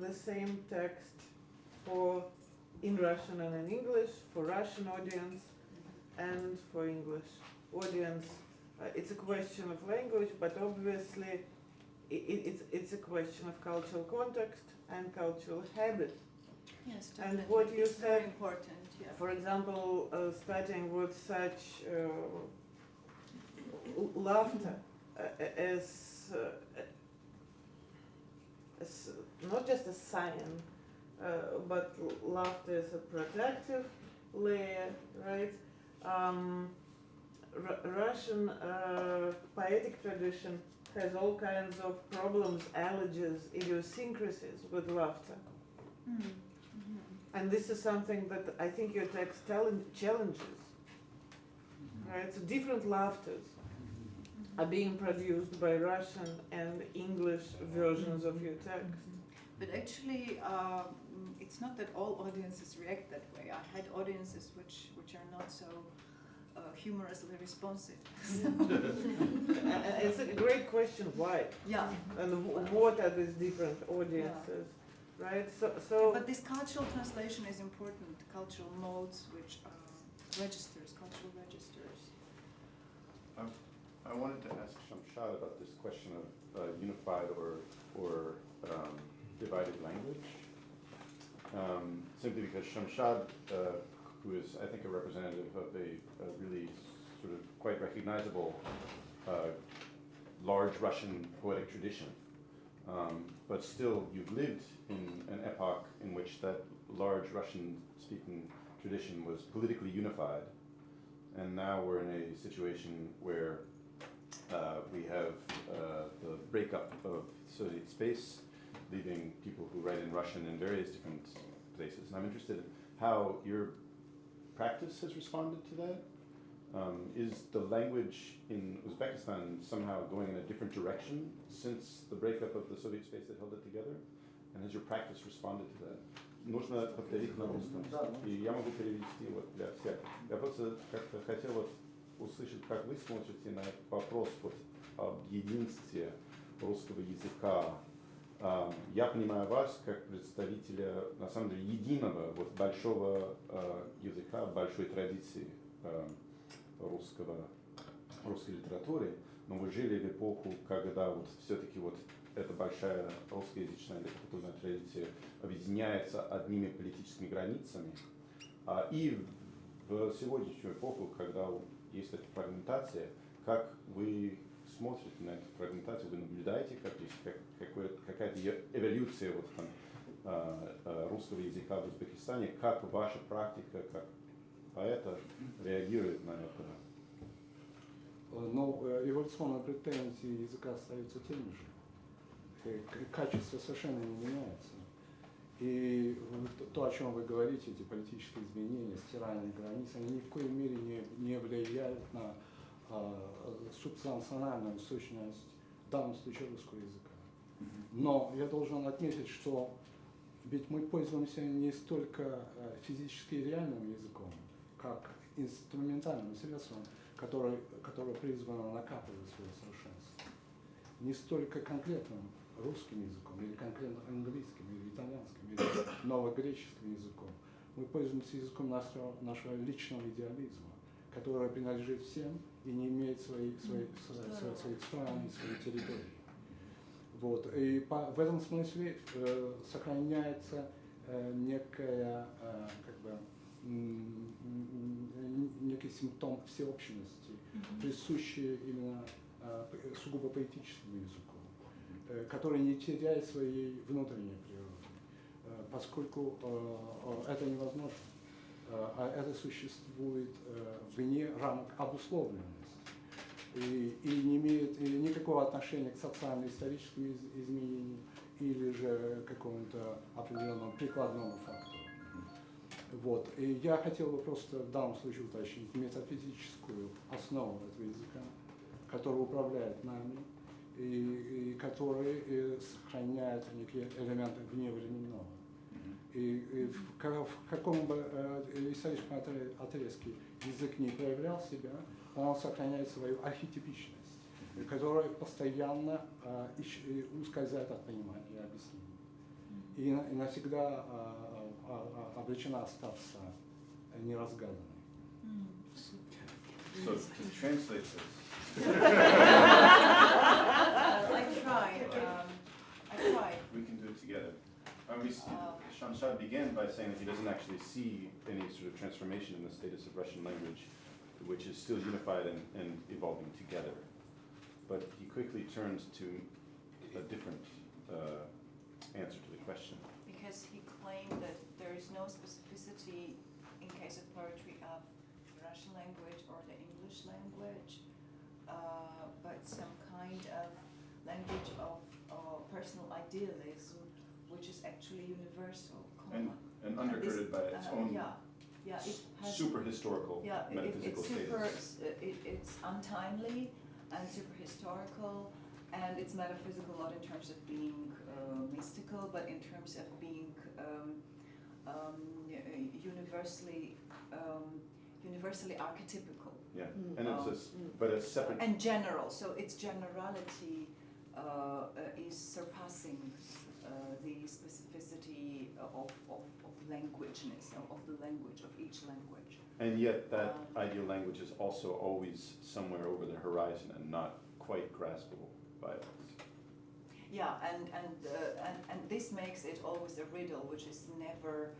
the same text in Russian and in English, for Russian audience and for English audience. It's a question of language, but obviously it's a question of cultural context and cultural habit. Yes, definitely. And what you it's said, very important. Yeah. for example, starting with such laughter as not just a sign, but laughter is a protective layer, right? Russian poetic tradition has all kinds of problems, allergies, idiosyncrasies with laughter. And this is something that I think your text challenges, right? So different laughters are being produced by Russian and English versions of your text. But actually, it's not that all audiences react that way. I had audiences which are not so humorously responsive. It's a great question why. Yeah. And what are these different audiences, right? So. But this cultural translation is important. Cultural modes, which are registers, cultural registers. I wanted to ask Shamshad about this question of unified or divided language. Simply because Shamshad, who is, I think, a representative of a really sort of quite recognizable large Russian poetic tradition, but still you've lived in an epoch in which that large Russian-speaking tradition was politically unified, and now we're in a situation where we have the breakup of Soviet space, leaving people who write in Russian in various different places. And I'm interested in how your practice has responded to that. Is the language in Uzbekistan somehow going in a different direction since the breakup of the Soviet space that held it together? And has your practice responded to that? Нужно повторить на русском. И я могу перевести вот для всех. Я просто как-то хотел вот услышать, как вы смотрите на вопрос вот об единстве русского языка. Я понимаю вас как представителя, на самом деле, единого вот большого языка, большой традиции русской литературы, но вы жили в эпоху, когда вот все-таки вот эта большая русскоязычная литературная традиция объединяется одними политическими границами, и в сегодняшнюю эпоху, когда есть эта фрагментация, как вы смотрите на эту фрагментацию, вы наблюдаете, как есть какая-то эволюция вот там, русского языка в Узбекистане, как ваша практика, как поэта реагирует на это? Но эволюционные претензии языка остаются теми же. Качество совершенно не меняется. И то, о чем вы говорите, эти политические изменения, стирание границ, они ни в коей мере не влияют на субнациональную сущность, в данном случае русского языка. Но я должен отметить, что ведь мы пользуемся не столько физически реальным языком, как инструментальным средством, которое призвано накапливать свое совершенство. Не столько конкретным русским языком, или конкретно английским, или итальянским, или новогреческим языком. Мы пользуемся языком нашего личного идеализма, который принадлежит всем и не имеет своих стран и своей территории. Вот. И в этом смысле сохраняется некая, некий симптом всеобщности, присущий именно сугубо поэтическому языку, который не теряет своей внутренней природы, поскольку это невозможно. Это существует вне рамок обусловленности и не имеет никакого отношения к социально-историческим изменениям или же к какому-то определенному прикладному фактору. Вот. И я хотел бы просто в данном случае уточнить метафизическую основу этого языка, который управляет нами и который сохраняет некие элементы вневременного. И в каком бы историческом отрезке язык не проявлял себя, он сохраняет свою архетипичность, которая постоянно ускользает от понимания и объяснения. И навсегда обречена остаться неразгаданной. So to translate this. I tried. We can do it together. Shamshad began by saying that he doesn't actually see any sort of transformation in the status of Russian language, which is still unified and evolving together. But he quickly turns to a different answer to the question. Because he claimed that there is no specificity in case of poetry of the Russian language or the English language, but some kind of language of personal idealism, which is actually universal, common. And undergirded by its own it has super historical metaphysical status. It's untimely and super historical, and it's metaphysical not in terms of being mystical, but in terms of being universally archetypical. Yeah, and it's but a separate. And general, so its generality is surpassing the specificity of languageness, of the language, of each language. And yet that ideal language is also always somewhere over the horizon and not quite graspable by us. Yeah, and this makes it always a riddle, which is never,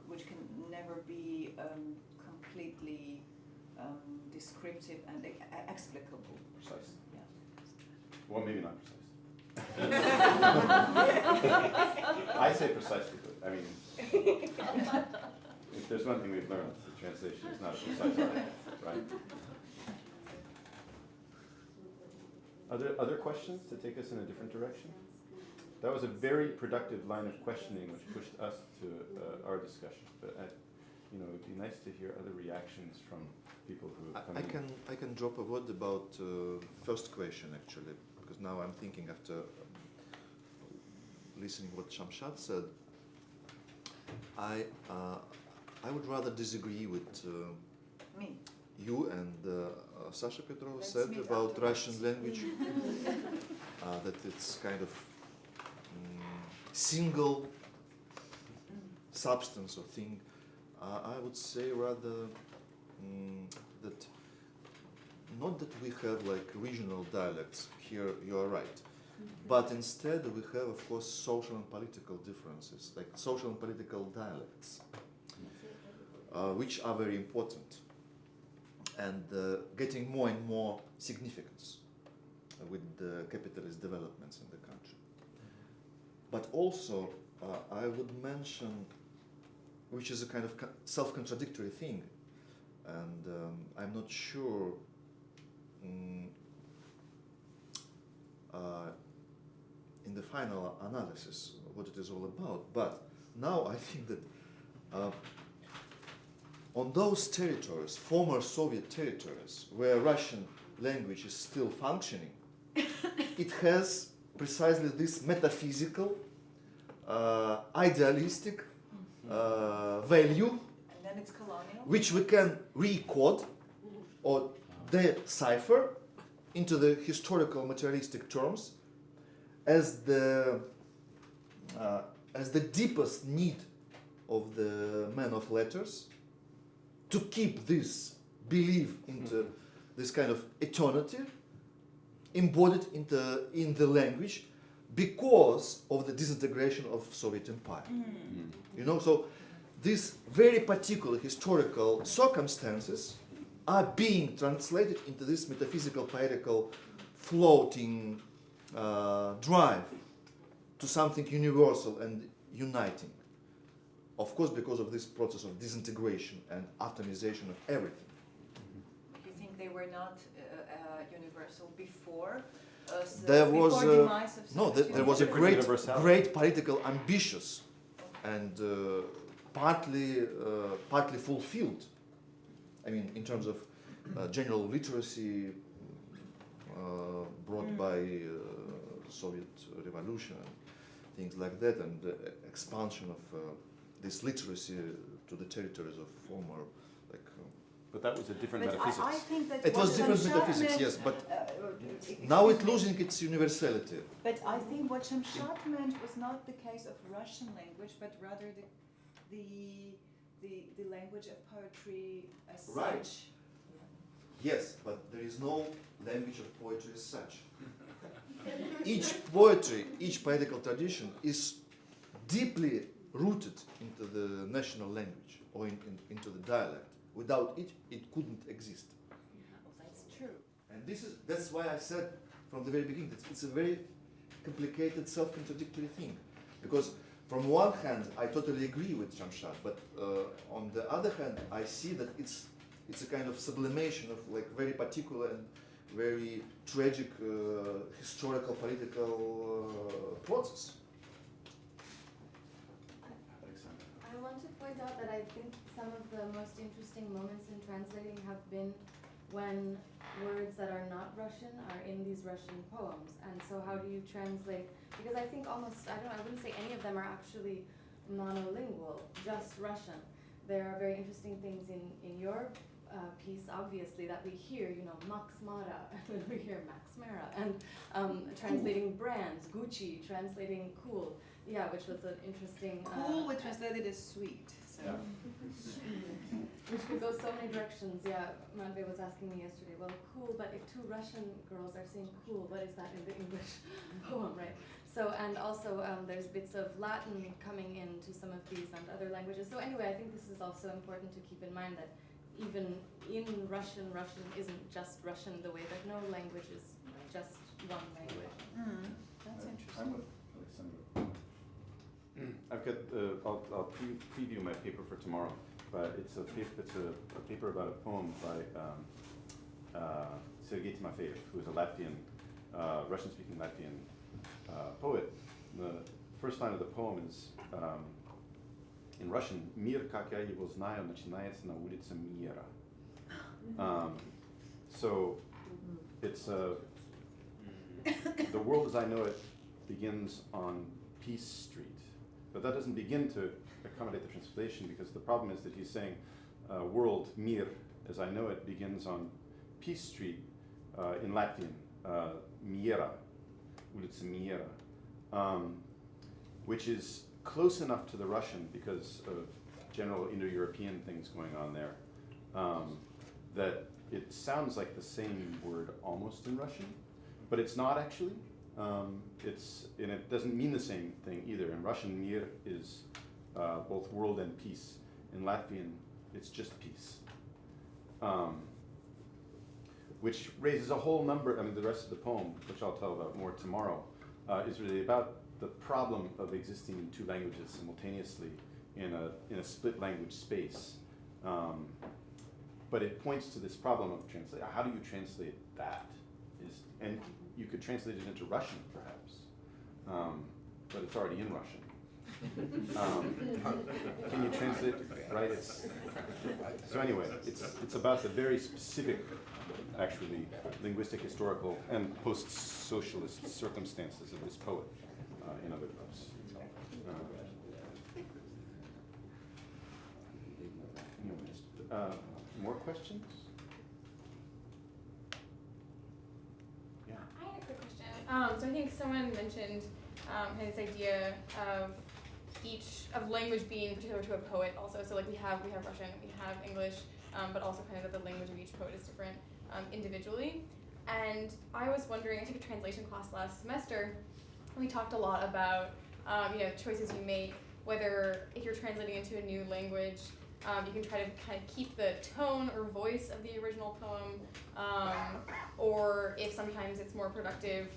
which can never be completely descriptive and explicable. Precisely. Yeah. Well, maybe not precisely. I say precisely, but I mean, if there's one thing we've learned, the translation is not a precise art, right? Are there other questions to take us in a different direction? That was a very productive line of questioning which pushed us to our discussion. But it'd be nice to hear other reactions from people who have come in. I can drop a word about first question actually, because now I'm thinking after listening what Shamshad said. I would rather disagree with me. You and Sasha Petrova Let's said meet about afterwards. Russian language, that it's kind of single substance or thing. I would say rather that not that we have like regional dialects here. You are right, but instead we have, of course, social and political differences, like social and political dialects, which are very important and getting more and more significance with the capitalist developments in the country. But also, I would mention, which is a kind of self-contradictory thing, and I'm not sure in the final analysis what it is all about, but now I think that on those territories, former Soviet territories, where Russian language is still functioning, it has precisely this metaphysical, idealistic value, And then it's colonial. which we can re-code or decipher into the historical materialistic terms as the deepest need of the man of letters to keep this belief into this kind of eternity embodied in the language because of the disintegration of Soviet Empire. You know, so these very particular historical circumstances are being translated into this metaphysical, poetical, floating drive to something universal and uniting. Of course, because of this process of disintegration and atomization of everything. You think they were not universal before? There was before demise of no, Soviet there was a Union? great political ambitious and partly fulfilled. I mean, in terms of general literacy brought by the Soviet Revolution and things like that, and the expansion of this literacy to the territories of former, like. But that was a different But metaphysics. I think that It was what different Shamshad metaphysics, meant, yes, but excuse now it's me. losing its universality. But I think what Shamshad meant was not the case of Russian language, but rather the language of poetry as Right. such. Yes, but there is no language of poetry as such. Each poetry, each poetical tradition is deeply rooted into the national language or into the dialect. Without it, it couldn't exist. That's true. And that's why I said from the very beginning that it's a very complicated, self-contradictory thing. Because from one hand, I totally agree with Shamshad, but on the other hand, I see that it's a kind of sublimation of like very particular and very tragic historical, political process. I want to point out that I think some of the most interesting moments in translating have been when words that are not Russian are in these Russian poems. And so how do you translate? Because I think almost, I wouldn't say any of them are actually monolingual, just Russian. There are very interesting things in your piece, obviously, that we hear, you know, Max Mara, and we hear Max Mara, and translating brands, Gucci, translating cool, yeah, which was an interesting... Cool, we translated as sweet. So. Yeah. Which could go so many directions, yeah. Matvey was asking me yesterday, well, cool, but if two Russian girls are saying cool, what is that in the English poem, right? So, and also there's bits of Latin coming into some of these and other languages. So anyway, I think this is also important to keep in mind that even in Russian, Russian isn't just Russian the way that no language is just one language. That's interesting. I'm with Alexandra. I've got I'll preview my paper for tomorrow, but it's a paper about a poem by Sergei Timofeyev, who is a Latvian, Russian-speaking Latvian poet. The first line of the poem is in Russian: "Мир, как я его знаю, начинается на улице Мира." So it's the world as I know it begins on Peace Street. But that doesn't begin to accommodate the translation, because the problem is that he's saying world, mir, as I know it, begins on Peace Street in Latvian, Miera, ulica Miera, which is close enough to the Russian because of general Indo-European things going on there, that it sounds like the same word almost in Russian, but it's not actually. And it doesn't mean the same thing either. In Russian, mir is both world and peace. In Latvian, it's just peace. Which raises a whole number, I mean, the rest of the poem, which I'll tell about more tomorrow, is really about the problem of existing in two languages simultaneously in a split language space. But it points to this problem of translate. How do you translate that? And you could translate it into Russian, perhaps, but it's already in Russian. Can you translate, right? So anyway, it's about the very specific, actually, linguistic, historical, and post-socialist circumstances of this poet in other books. More questions? I had a quick question. So I think someone mentioned this idea of language being particular to a poet also. So like we have Russian, we have English, but also kind of that the language of each poet is different individually. And I was wondering, I took a translation class last semester, and we talked a lot about choices you make, whether if you're translating into a new language, you can try to kind of keep the tone or voice of the original poem, or if sometimes it's more productive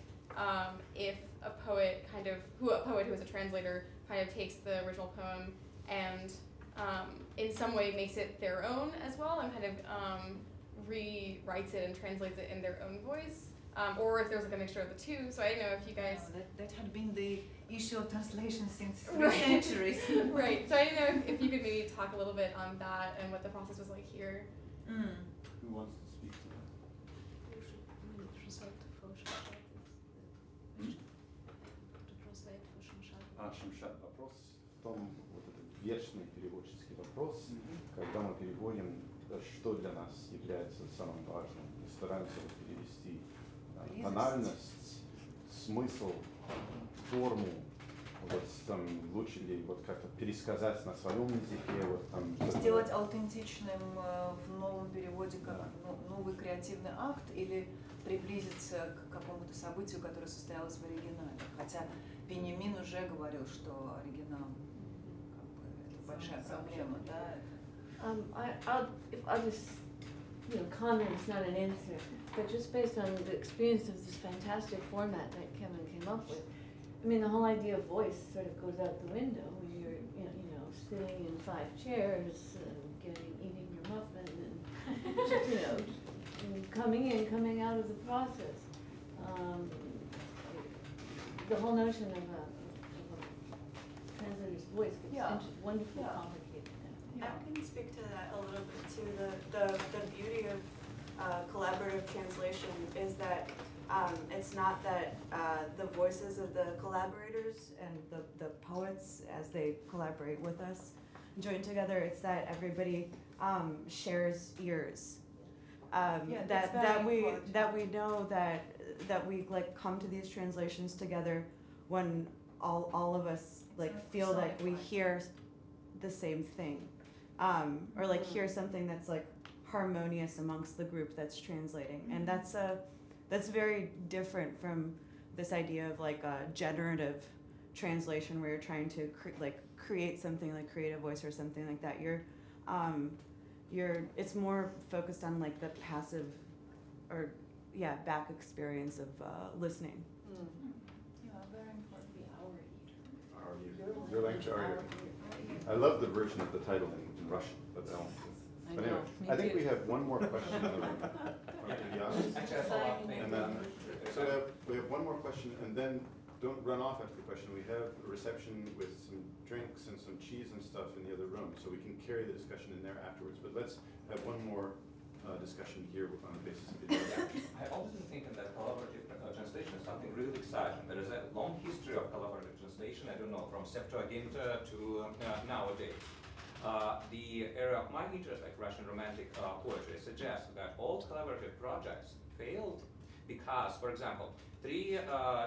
if a poet who is a translator kind of takes the original poem and in some way makes it their own as well, and kind of rewrites it and translates it in their own voice, or if there's like a mixture of the two. So I don't know if you guys... That had been the issue of translation since 3 centuries. Right, so I don't know if you could maybe talk a little bit on that and what the process was like here. Who wants to speak to that? Шамшад, вопрос в том, вот этот вечный переводческий вопрос, когда мы переводим, что для нас является самым важным. Мы стараемся перевести тональность, смысл, форму, вот там лучше ли вот как-то пересказать на своем языке, вот там. Сделать аутентичным в новом переводе как новый креативный акт или приблизиться к какому-то событию, которое состоялось в оригинале. Хотя Бенемин уже говорил, что оригинал это большая проблема, да? I'll just, comment is not an answer, but just based on the experience of this fantastic format that Kevin came up with, I mean, the whole idea of voice sort of goes out the window when you're, sitting in 5 chairs and eating your muffin and, coming out of the process. The whole notion of a translator's voice gets wonderfully complicated. I can speak to that a little bit too. The beauty of collaborative translation is that it's not that the voices of the collaborators and the poets, as they collaborate with us, join together. It's that everybody shares ears. Yeah, that's very That we important. know that we like come to these translations together when all of us like feel like we hear the same thing, or like hear something that's like harmonious amongst the group that's translating, and that's very different from this idea of like a generative translation where you're trying to create something, like create a voice or something like that. It's more focused on like the passive or back experience of listening. Yeah, very important. Your language, I love the version of the title in Russian, but anyway, I think we have one more question in the room. And then, so we have one more question, and then don't run off after the question. We have a reception with some drinks and some cheese and stuff in the other room, so we can carry the discussion in there afterwards. But let's have one more discussion here on the basis of the interaction. I always been thinking that collaborative translation is something really exciting. There is a long history of collaborative translation, I don't know, from Septuaginta to nowadays. The area of my interest, like Russian Romantic poetry, suggests that all collaborative projects failed because, for example, 3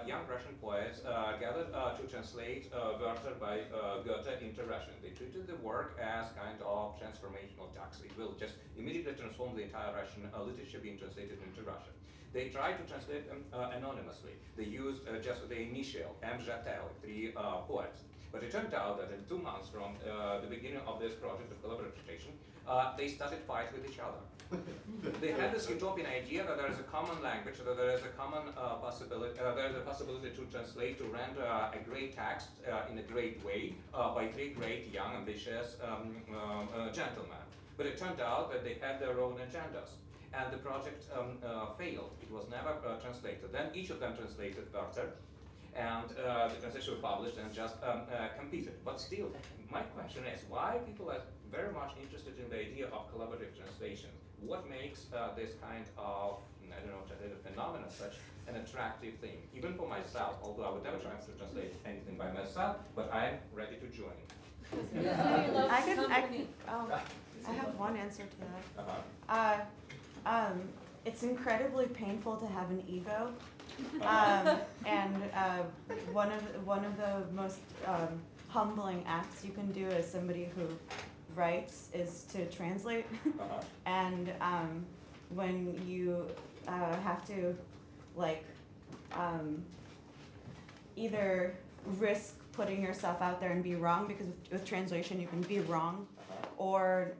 young Russian poets gathered to translate Werther by Goethe into Russian. They treated the work as kind of transformational tax. It will just immediately transform the entire Russian literature being translated into Russian. They tried to translate them anonymously. They used just the initial MZT, like 3 poets. But it turned out that in 2 months from the beginning of this project of collaborative translation, they started fighting with each other. They had this utopian idea that there is a common language, that there is a common possibility, there is a possibility to translate, to render a great text in a great way by 3 great, young, ambitious gentlemen. But it turned out that they had their own agendas, and the project failed. It was never translated. Then each of them translated Werther, and the translation was published and just competed. But still, my question is, why people are very much interested in the idea of collaborative translation? What makes this kind of, I don't know, translated phenomenon such an attractive thing? Even for myself, although I would never try to translate anything by myself, but I'm ready to join. I have one answer to that. It's incredibly painful to have an ego. And one of the most humbling acts you can do as somebody who writes is to translate. And when you have to either risk putting yourself out there and be wrong, because with translation you can be wrong, or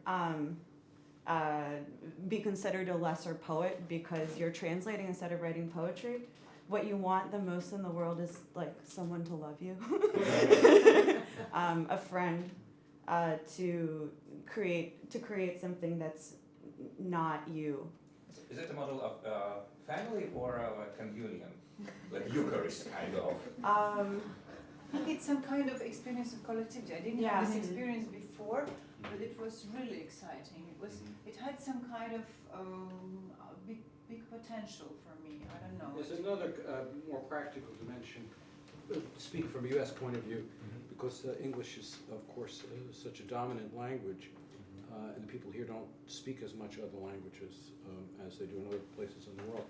be considered a lesser poet because you're translating instead of writing poetry. What you want the most in the world is like someone to love you, a friend, to create something that's not you. Is it a model of family or a communion, like Eucharist kind of? I think it's some kind of experience of collectivity. I didn't have this experience before, but it was really exciting. It had some kind of big potential for me. I don't know. There's another more practical dimension, speaking from a U.S. point of view, because English is, of course, such a dominant language, and the people here don't speak as much other languages as they do in other places in the world.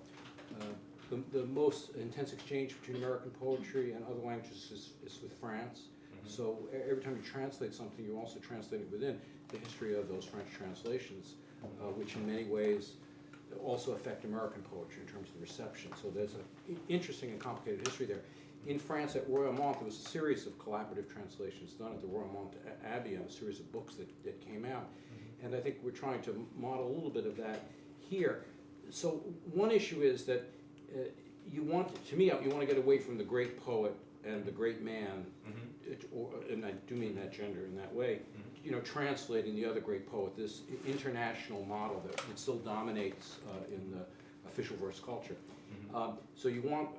The most intense exchange between American poetry and other languages is with France. So every time you translate something, you also translate it within the history of those French translations, which in many ways also affect American poetry in terms of the reception. So there's an interesting and complicated history there. In France at Royaumont, there was a series of collaborative translations done at the Royaumont Abbey, and a series of books that came out. And I think we're trying to model a little bit of that here. So one issue is that you want to get away from the great poet and the great man, and I do mean that gender in that way, translating the other great poet, this international model that still dominates in the official verse culture. So you want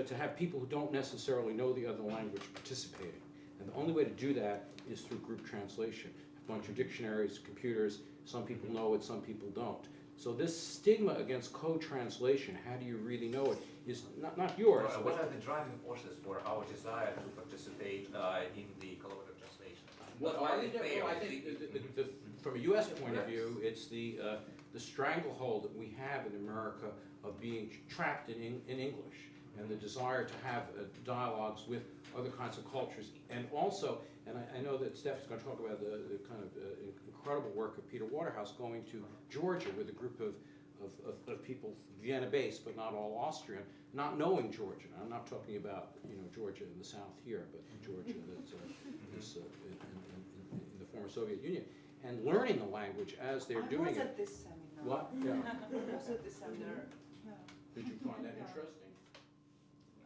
to have people who don't necessarily know the other language participating. And the only way to do that is through group translation. A bunch of dictionaries, computers, some people know it, some people don't. So this stigma against co-translation, how do you really know it, is not yours. What are the driving forces for our desire to participate in the collaborative translation? What Well, are I they think, fair? well, I think from a U.S. point of view, it's the stranglehold that we have in America of being trapped in English, and the desire to have dialogues with other kinds of cultures. And also, and I know that Steph is going to talk about the kind of incredible work of Peter Waterhouse going to Georgia with a group of people, Vienna-based, but not all Austrian, not knowing Georgian. I'm not talking about Georgia in the south here, but Georgia that's in the former Soviet Union, and learning the language as they're doing it. I was at this seminar. What? Yeah. I was at this seminar. Yeah. Did you find that interesting?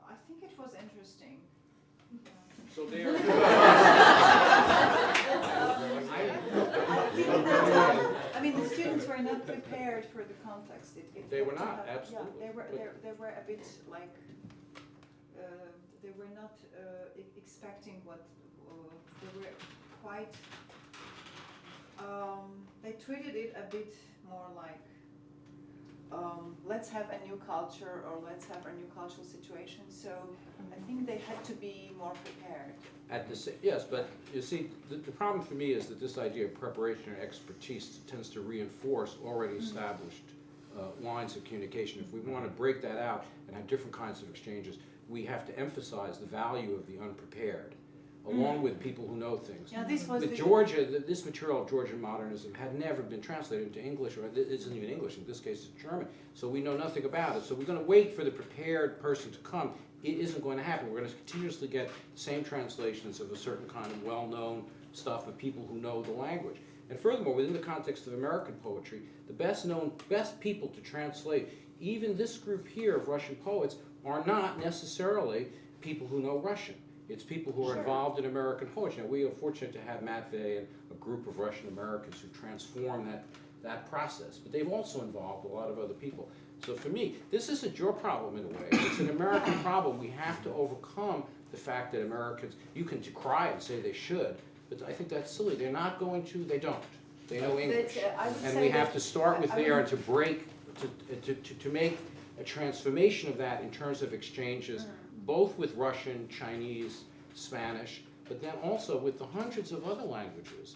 I think it was interesting. So there. I mean, the students were not prepared for the context. They were not, absolutely. Yeah, they were a bit like they were not expecting what they were quite. They treated it a bit more like let's have a new culture or let's have a new cultural situation. So I think they had to be more prepared. Yes, but you see, the problem for me is that this idea of preparation or expertise tends to reinforce already established lines of communication. If we want to break that out and have different kinds of exchanges, we have to emphasize the value of the unprepared, along with people who know things. Yeah, this was with Georgia, this material of Georgian modernism had never been translated into English, or it isn't even English, in this case it's German, so we know nothing about it. So we're going to wait for the prepared person to come. It isn't going to happen. We're going to continuously get the same translations of a certain kind of well-known stuff of people who know the language. And furthermore, within the context of American poetry, the best people to translate, even this group here of Russian poets, are not necessarily people who know Russian. It's people who are involved in American poetry. Now, we are fortunate to have Matvey and a group of Russian Americans who transform that process, but they've also involved a lot of other people. So for me, this isn't your problem in a way. It's an American problem. We have to overcome the fact that Americans, you can cry and say they should, but I think that's silly. They're not going to, they don't. They know English. And we have to start with there and to break, to make a transformation of that in terms of exchanges, both with Russian, Chinese, Spanish, but then also with the hundreds of other languages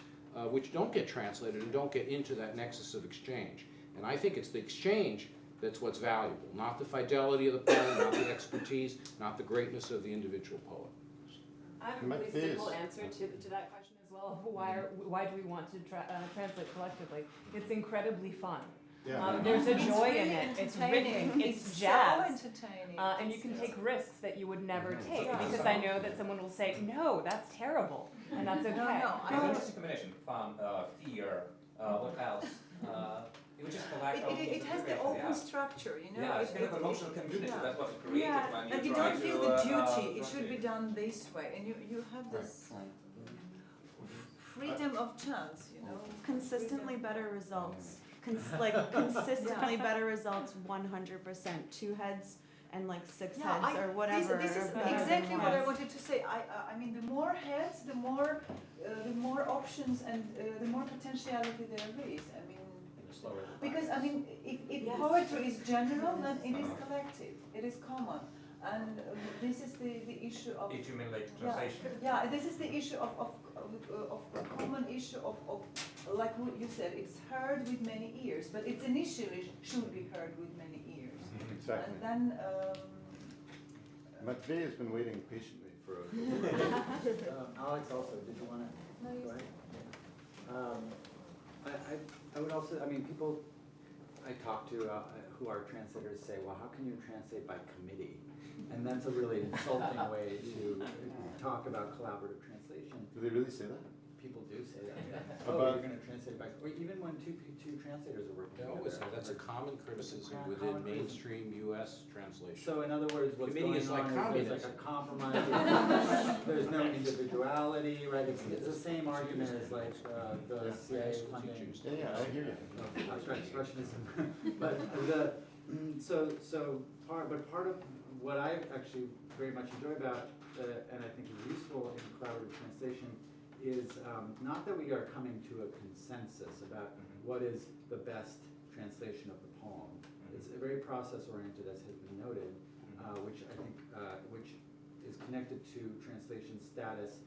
which don't get translated and don't get into that nexus of exchange. And I think it's the exchange that's what's valuable, not the fidelity of the poem, not the expertise, not the greatness of the individual poet. I have a really simple answer to that question as well. Why do we want to translate collectively? It's incredibly fun. Yeah. There's a It's joy really in it. It's entertaining. ripping. It's It's jazz. so entertaining. And you can take risks that you would never take Yeah. because I know that someone will say, no, that's terrible. And that's okay. No, It's an interesting combination. Fun, fear, what else? You just collect all these It has the information, open yeah. structure, you know. Yeah, it's kind of emotional community. Yeah. That's what it created when And you you try don't feel to, the duty. It translate. should be done this way, and you have this freedom of chance, you know. Consistently better results. Consistently better results 100%. 2 heads and like 6 heads or whatever. This is are better exactly than what I one. wanted to say. I mean, the more heads, the more options, and the more potentiality there is. I mean, because I mean, if poetry is general, then it is collective. It is common, and this is the issue of. If you mean like translation. Yeah, this is the issue of a common issue of like you said, it's heard with many ears, but it's initially should be heard with many ears. Exactly. And then. Matvey has been waiting patiently for a. Alex, also, did you want to? No, you go ahead. I would also, I mean, people I talk to who are translators say, well, how can you translate by committee? And that's a really insulting way to talk about collaborative translation. Do they really say that? People do say that. Yeah. About- You're going to translate by, or even when two translators are working They together. always say that's a common criticism within mainstream U.S. translation. So in other words, what's Committee going is like on is there's like a compromise. There's no individuality, right? It's the same argument as like the CIA funding. Yeah, I hear you. Abstract expressionism. But part of what I actually very much enjoy about and I think is useful in collaborative translation is not that we are coming to a consensus about what is the best translation of the poem. It's very process-oriented, as has been noted, which I think which is connected to translation status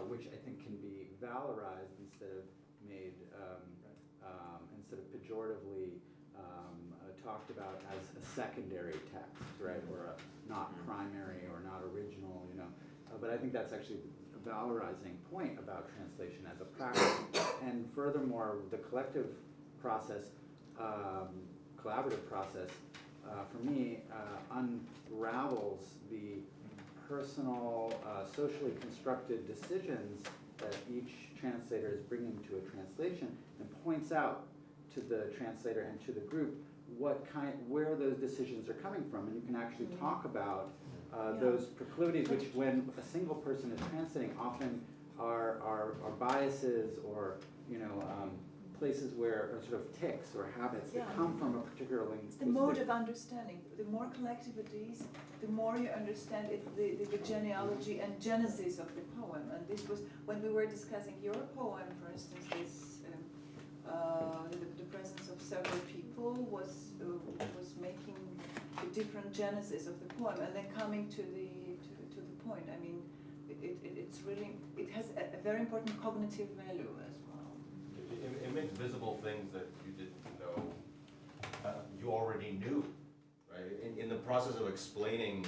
which I think can be valorized instead of made, instead of pejoratively talked about as a secondary text, right, or a not primary or not original, you know. But I think that's actually a valorizing point about translation as a practice. And furthermore, the collective process, collaborative process, for me, unravels the personal, socially constructed decisions that each translator is bringing to a translation, and points out to the translator and to the group where those decisions are coming from. And you can actually talk about those proclivities, which when a single person is translating often are biases or, you know, places where, or sort of tics or habits that come from a particular linguistic. It's the mode of understanding. The more collective it is, the more you understand the genealogy and genesis of the poem. And this was, when we were discussing your poem, for instance, this the presence of several people was making the different genesis of the poem, and then coming to the point. I mean, it's really, it has a very important cognitive value as well. It makes visible things that you didn't know, you already knew, right? In the process of explaining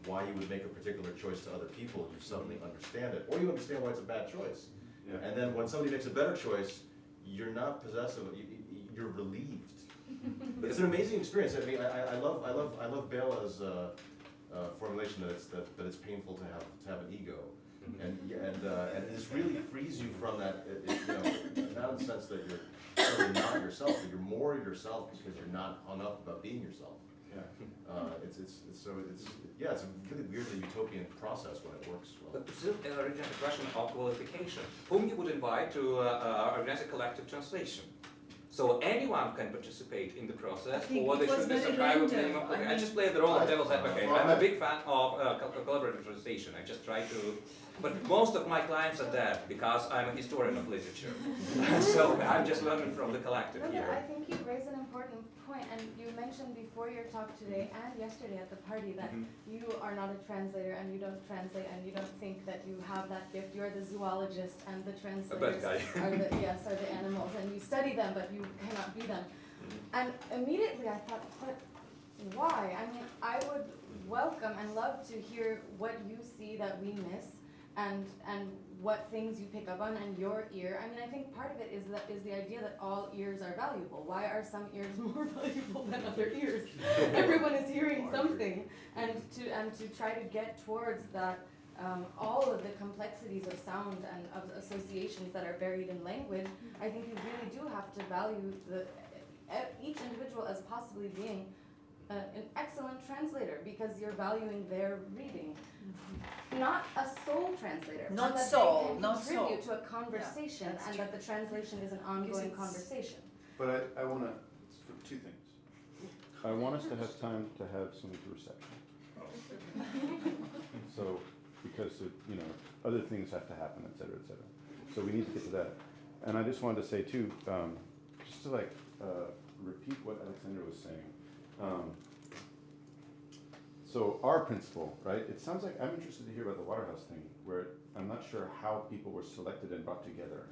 why you would make a particular choice to other people, you suddenly understand it, or you understand why it's a bad choice. Yeah. And then when somebody makes a better choice, you're not possessive, you're relieved. It's an amazing experience. I mean, I love Bela's formulation that it's painful to have an ego. And this really frees you from that, you know, not in the sense that you're suddenly not yourself, but you're more yourself because you're not hung up about being yourself. Yeah. It's a really weirdly utopian process when it works well. But still originates the question of qualification. Whom you would invite to organize a collective translation? So anyone can participate in the process, or they should be subscribed. Okay, I just play the role of devil's advocate. I'm a big fan of collaborative translation. I just try to, but most of my clients are dead because I'm a historian of literature. So I'm just learning from the collective here. I think you raise an important point, and you mentioned before your talk today and yesterday at the party that you are not a translator and you don't translate and you don't think that you have that gift. You're the zoologist and the translators are the animals, and you study them but you cannot be them. And immediately I thought, but why? I mean, I would welcome and love to hear what you see that we miss, and what things you pick up on, and your ear. I mean, I think part of it is the idea that all ears are valuable. Why are some ears more valuable than other ears? Everyone is hearing something, and to try to get towards that, all of the complexities of sound and of associations that are buried in language. I think you really do have to value each individual as possibly being an excellent translator, because you're valuing their reading. Not a sole translator. Not that sole, they can not contribute sole. to a conversation, Yeah, and that the translation is an ongoing conversation. But I want to, for two things. I want us to have time to have some reception. So, because you know, other things have to happen, et cetera, et cetera. So we need to get to that. And I just wanted to say too, just to repeat what Alexandra was saying. So our principle, right? It sounds like, I'm interested to hear about the Waterhouse thing, where I'm not sure how people were selected and brought together.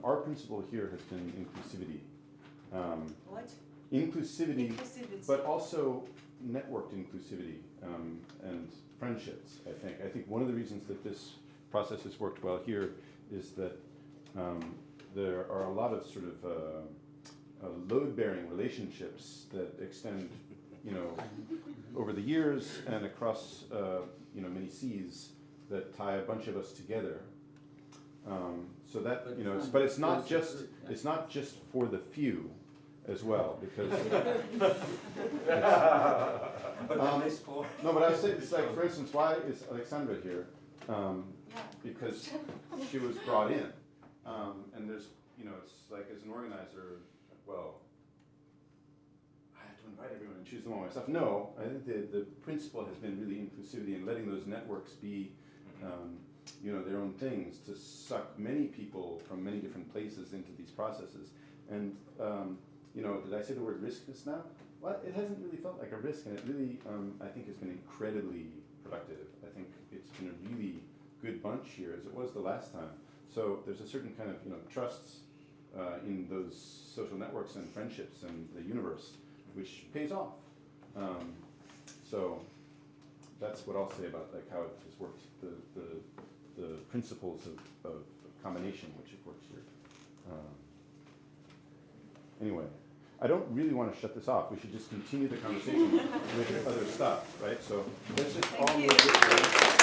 Our principle here has been inclusivity. What? Inclusivity, but also networked inclusivity and friendships, I think. I think one of the reasons that this process has worked well here is that there are a lot of sort of load-bearing relationships that extend, you know, over the years and across, you know, many seas that tie a bunch of us together. So that, you know, but it's not just for the few as well, because no, but I say it's like, for instance, why is Alexandra here? Because she was brought in, and there's, you know, it's like as an organizer, well, I have to invite everyone and choose them all myself. No, I think the principle has been really inclusivity and letting those networks be, you know, their own things, to suck many people from many different places into these processes. And you know, did I say the word risk just now? Well, it hasn't really felt like a risk, and it really, I think, has been incredibly productive. I think it's been a really good bunch here as it was the last time. So there's a certain kind of, you know, trusts in those social networks and friendships and the universe, which pays off. So that's what I'll say about like how it has worked, the principles of combination, which it works here. Anyway, I don't really want to shut this off. We should just continue the conversation with other stuff, right? So let's just all move this way.